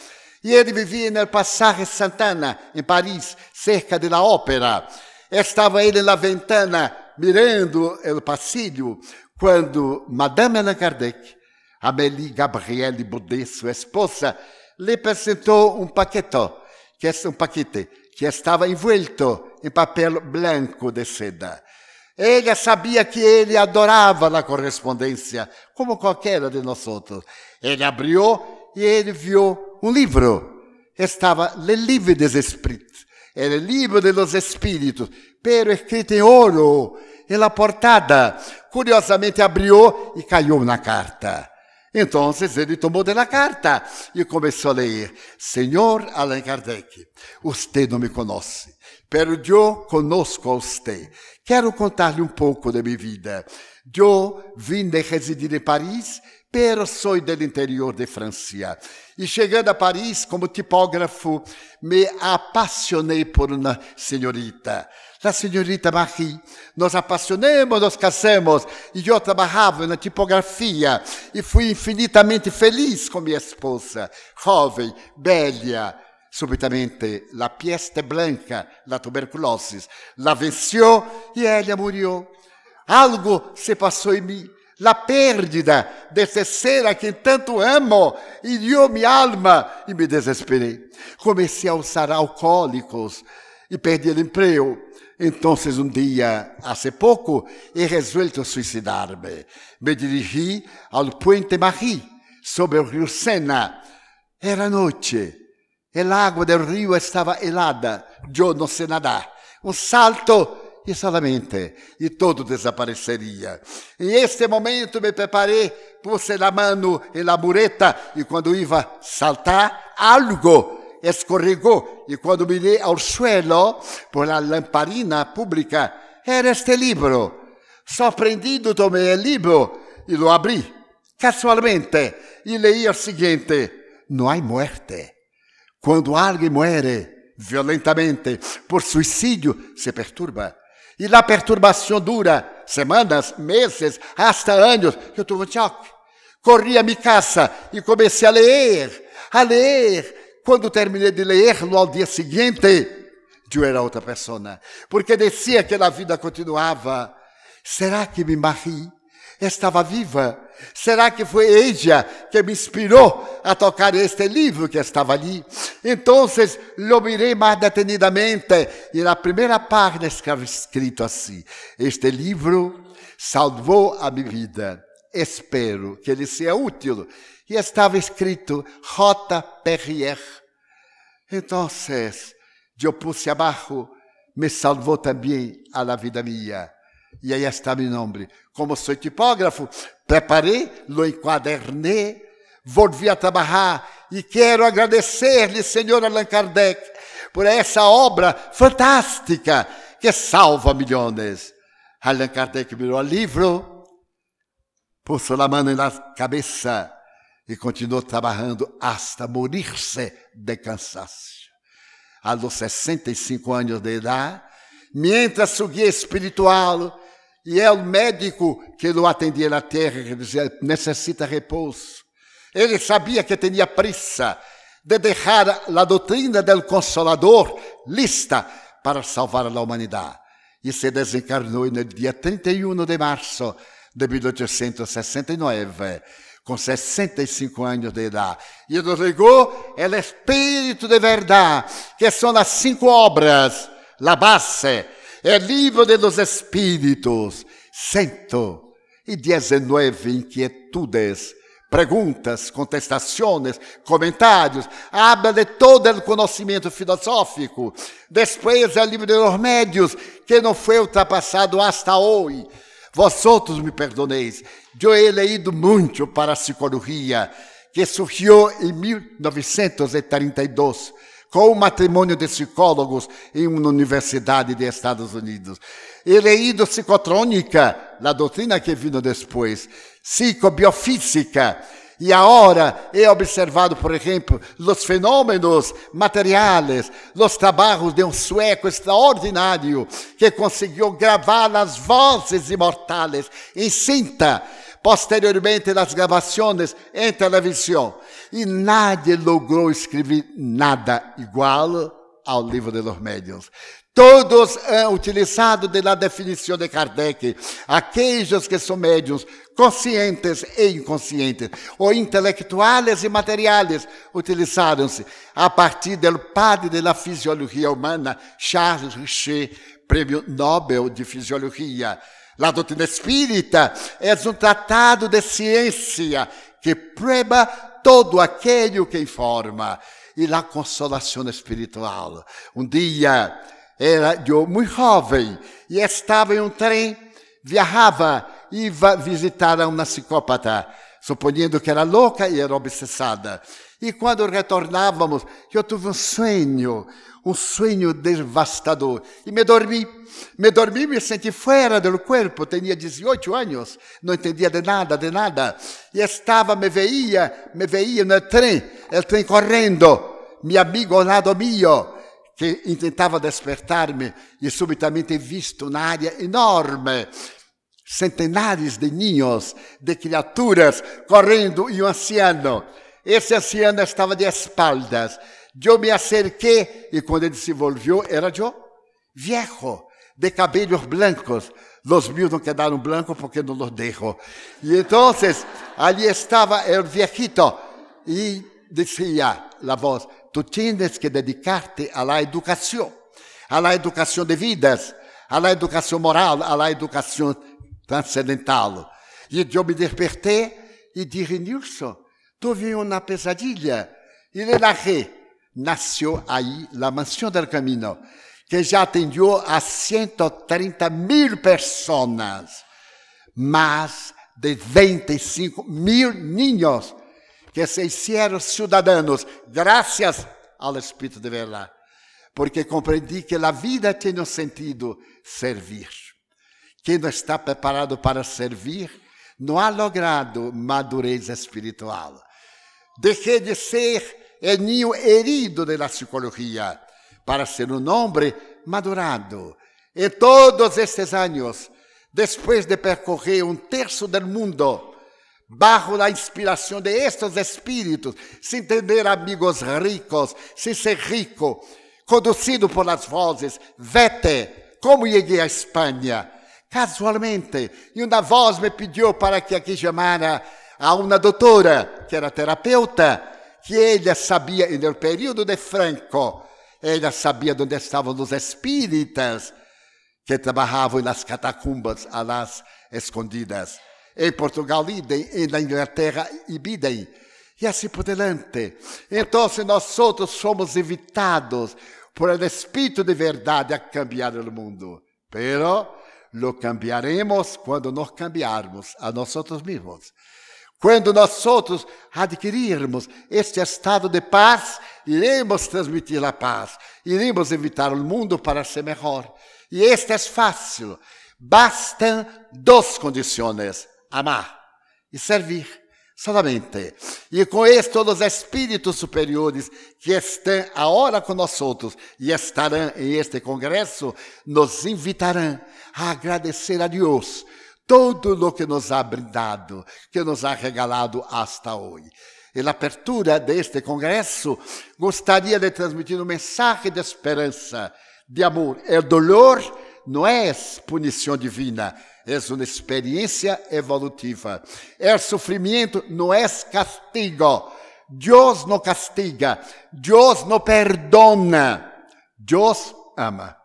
E ele vivia no Passage Santana, em Paris, cerca da ópera. Estava ele na ventana, mirando o passilho, quando Madame Allan Kardec, Amélie Gabrielle Baudet, sua esposa, lhe apresentou um paquete que estava envolto em papel branco de seda. Ela sabia que ele adorava a correspondência, como qualquer de nós outros. Ele abriu e ele viu um livro. Estava Le Livre des Esprits, era o livro dos espíritos, pero escrito em ouro, e na portada. Curiosamente abriu e caiu na carta. Então, ele tomou da carta e começou a ler: Senhor Allan Kardec, você não me conhece, pero eu conosco a você. Quero contar-lhe um pouco de minha vida. Eu vim de residir em Paris, pero sou do interior de França. E chegando a Paris como tipógrafo, me apaixonei por uma senhorita. A senhorita Marie, nos apaixonamos, nos casamos, e eu trabalhava na tipografia, e fui infinitamente feliz com minha esposa, jovem, bela. Subitamente, a peste branca, a tuberculose, la venceu e ela morreu. Algo se passou em mim. La pérdida desse ser a quem tanto amo hiriu minha alma e me desesperei. Comecei a usar alcoólicos e perdi o emprego. Então, um dia, há pouco, he resuelto suicidar-me. Me dirigi ao Puente Marie, sobre o rio Sena. Era noite. A água do rio estava helada. Eu não sei nadar. Um salto e solamente, e tudo desapareceria. Em este momento me preparei, puse a mão na mureta, e quando ia saltar, algo escorregou, e quando mirei ao suelo, por la lamparina pública, era este livro. Surpreendido, tomei o livro e lo abri, casualmente, e li o seguinte: não há morte. Quando alguém morre violentamente por suicídio, se perturba. E a perturbação dura semanas, meses, hasta anos. Eu estou em choque. Corri a minha casa e comecei a ler. Quando terminei de ler, no dia seguinte, eu era outra pessoa. Porque dizia que a vida continuava. Será que me Marie estava viva. Será que foi ella que me inspirou a tocar este livro que estava ali? Então, lo mirei mais detenidamente e na primeira página estava escrito assim: este livro salvou a minha vida. Espero que ele seja útil. E estava escrito J. Perrier. Então, eu puse abaixo, me salvou também a la vida minha. E aí está meu nome. Como sou tipógrafo, preparei, lo enquadernei, volvi a trabalhar e quero agradecer-lhe, senhor Allan Kardec, por essa obra fantástica que salva milhões. Allan Kardec mirou o livro, pôs a mão na cabeça e continuou trabalhando hasta morir-se de cansaço. A los 65 anos de idade, mientras su guia espiritual e é o médico que o atendia na terra, que dizia, necessita repouso. Ele sabia que tinha pressa de deixar a doutrina do Consolador lista para salvar a humanidade. E se desencarnou no dia 31 de março de 1869, com 65 anos de idade. E nos legou o Espírito de Verdade, que são as 5 obras, a base, o livro de los Espíritos, 119 inquietudes, perguntas, contestações, comentários, habla de todo o conhecimento filosófico. Depois o livro de los Médios, que não foi ultrapassado hasta hoje. Vosotros me perdoneis, eu he leído muito para a psicologia, que surgiu em 1932, com um matrimônio de psicólogos em uma universidade dos Estados Unidos. He leído psicotrônica, a doutrina que vino depois, psicobiofísica, e agora he observado, por exemplo, os fenômenos materiais, os trabalhos de um sueco extraordinário que conseguiu gravar as vozes imortais em cinta, posteriormente as gravações em televisão. E nadie logrou escrever nada igual ao livro de los Médios. Todos han utilizado da definição de Kardec, aqueles que são médiuns conscientes e inconscientes, ou intelectuais e materiais, utilizaram-se a partir do padre da fisiologia humana, Charles Richer, prêmio Nobel de Fisiologia. A doutrina espírita é um tratado de ciência que prueba todo aquilo que informa. E a consolação espiritual. Um dia era eu muito jovem e estava em um trem, viajava, ia visitar uma psicópata, suponhando que era louca e era obsessada. E quando retornávamos, eu tive um sonho devastador. E me dormi, me senti fora do corpo, tinha 18 anos, não entendia de nada. E estava, me veia no trem, o trem correndo, meu amigo ao lado meu, que tentava despertar-me, e subitamente visto na área enorme, centenares de ninhos, de criaturas, correndo, e um anciano. Esse anciano estava de espaldas. Eu me acerquei, e quando ele se volviu, era eu, viejo, de cabelos blancos. Os meus não quedaram blancos porque não os deixo. E então, ali estava o viejito, e dizia a voz, tu tienes que dedicar-te à educação de vidas, à educação moral, à educação transcendental. E eu me despertei e disse, Nilson, tu viu uma pesadilha? E le narré. Nasceu aí a Mansão del Camino, que já atendeu a 130.000 pessoas, mais de 25.000 niños que se hicieron cidadãos, graças ao Espírito de Verdade, porque compreendi que a vida tem um sentido servir. Quem não está preparado para servir, não ha logrado madurez espiritual. Deixei de ser el niño herido de la psicología para ser un hombre madurado. En todos estes años, después de percorrer un tercio del mundo, bajo la inspiración de estos espíritus, sin tener amigos ricos, sin ser rico, conducido por las voces, vete, como llegué a España, casualmente, e uma voz me pediu para que aqui chamara a uma doutora, que era terapeuta, que ela sabia, no período de Franco, ela sabia onde estavam os espíritas que trabalhavam nas catacumbas, a las escondidas. Em Portugal, idem, e na Inglaterra, idem. E assim por diante. Então, nós outros somos invitados por el Espírito de verdade a cambiar o mundo. Pero lo cambiaremos quando nos cambiarmos a nós mesmos. Quando nós outros adquirirmos este estado de paz, iremos transmitir a paz. Iremos invitar o mundo para ser melhor. E este é fácil. Bastam duas condições: amar e servir. Solamente. E com isto, os espíritos superiores que estão agora com nós outros e estarão em este congresso, nos invitarão a agradecer a Deus todo o que nos ha brindado, que nos ha regalado hasta hoje. E na apertura deste congresso, gostaria de transmitir um mensagem de esperança, de amor. O dolor não é punição divina, é uma experiência evolutiva. O sofrimento não é castigo. Deus não castiga, Deus não perdona. Deus ama.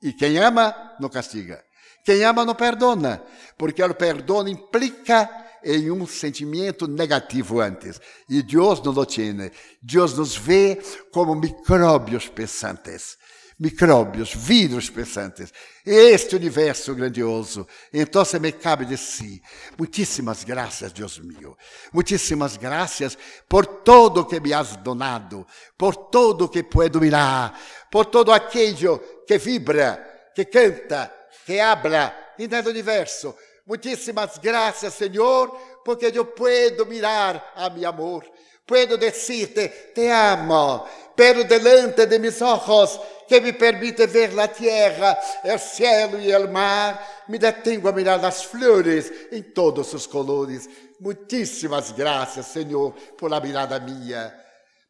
E quem ama, não castiga. Quem ama, não perdona, porque o perdão implica em um sentimento negativo antes. E Deus não o tem. Deus nos vê como micróbios pensantes. Micróbios, vírus pensantes. Este universo grandioso. Então, me cabe dizer, muitíssimas graças, Deus meu. Muitíssimas graças por todo que me has donado, por todo que puedo mirar, por todo aquello que vibra, que canta, que habla en el universo. Muitíssimas graças, Senhor, porque eu puedo mirar a mi amor. Puedo decirte, te amo, pero delante de mis ojos, que me permite ver la tierra, el cielo y el mar, me detengo a mirar las flores em todos sus colores. Muitíssimas graças, Senhor, por la mirada minha.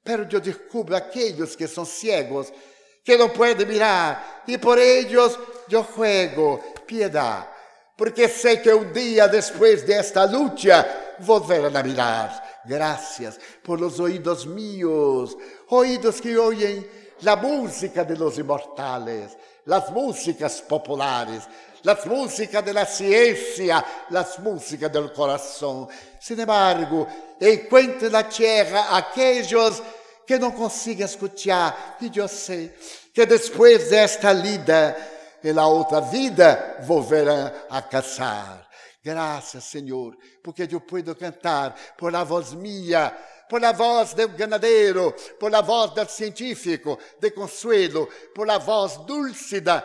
Pero eu descubro aqueles que são ciegos, que não podem mirar, e por ellos eu juego piedade, porque sei que um dia depois desta luta volverão a mirar. Gracias por los oídos míos, oídos que oyen la música de los inmortales, las músicas populares, las músicas de la ciencia, las músicas del corazón. Sin embargo, encuentro en la tierra aquellos que não conseguem escutar, e eu sei que depois desta lida, e na outra vida, volverão a caçar. Graças, Senhor, porque eu puedo cantar por la voz minha, por la voz do ganadeiro, por la voz do científico, de consuelo, por la voz dúlcida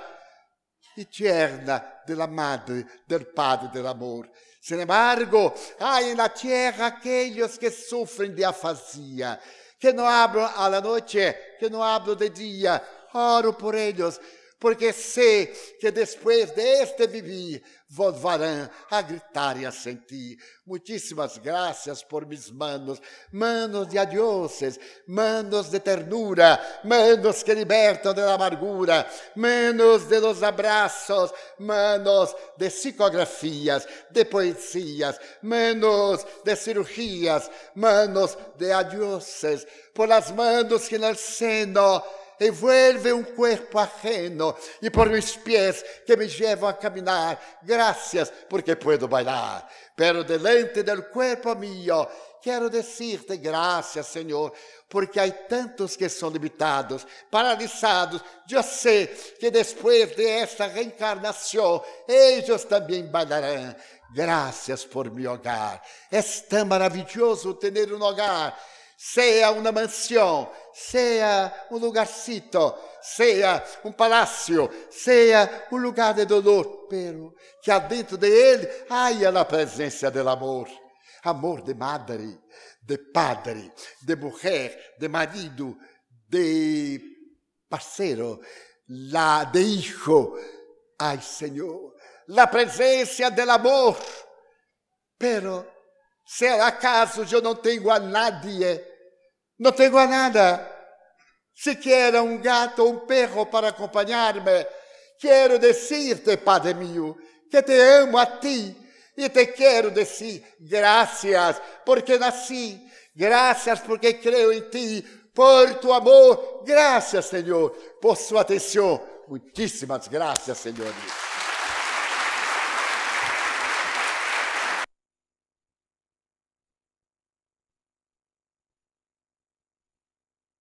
e tierna de la madre, del padre del amor. Sin embargo, hay en la tierra aquellos que sufren de afasia, que não hablam a la noche, que não hablam de dia. Oro por ellos, porque sei que depois deste vivir, voltarão a gritar e a sentir. Muitíssimas graças por mis manos, manos de adioses, manos de ternura, manos que libertam da amargura, manos de los abraços, manos de psicografias, de poesias, manos de cirurgias, manos de adioses, por las manos que no seno envuelve um corpo ajeno e por meus pés que me levam a caminhar. Graças, porque puedo bailar. Pero delante del cuerpo mío, quero dizer-te graças, Senhor, porque há tantos que são limitados, paralisados. Eu sei que depois desta reencarnação, eles também bailarão. Graças por meu hogar. É tão maravilhoso ter um hogar. Sea uma mansão, sea um lugarcito, sea um palácio, sea um lugar de dolor, pero que adentro de ele haya a presença do amor. Amor de madre, de padre, de mulher, de marido, de parceiro, de hijo. Ai, Senhor, a presença do amor. Pero se acaso eu não tenho a nadie, não tenho a nada, sequer um gato ou um perro para acompanhar-me, quero dizer-te, Padre meu, que te amo a ti e te quero dizer graças porque nasci, graças porque creio em ti, por tu amor, graças, Senhor, por sua atenção. Muitíssimas graças, Senhor.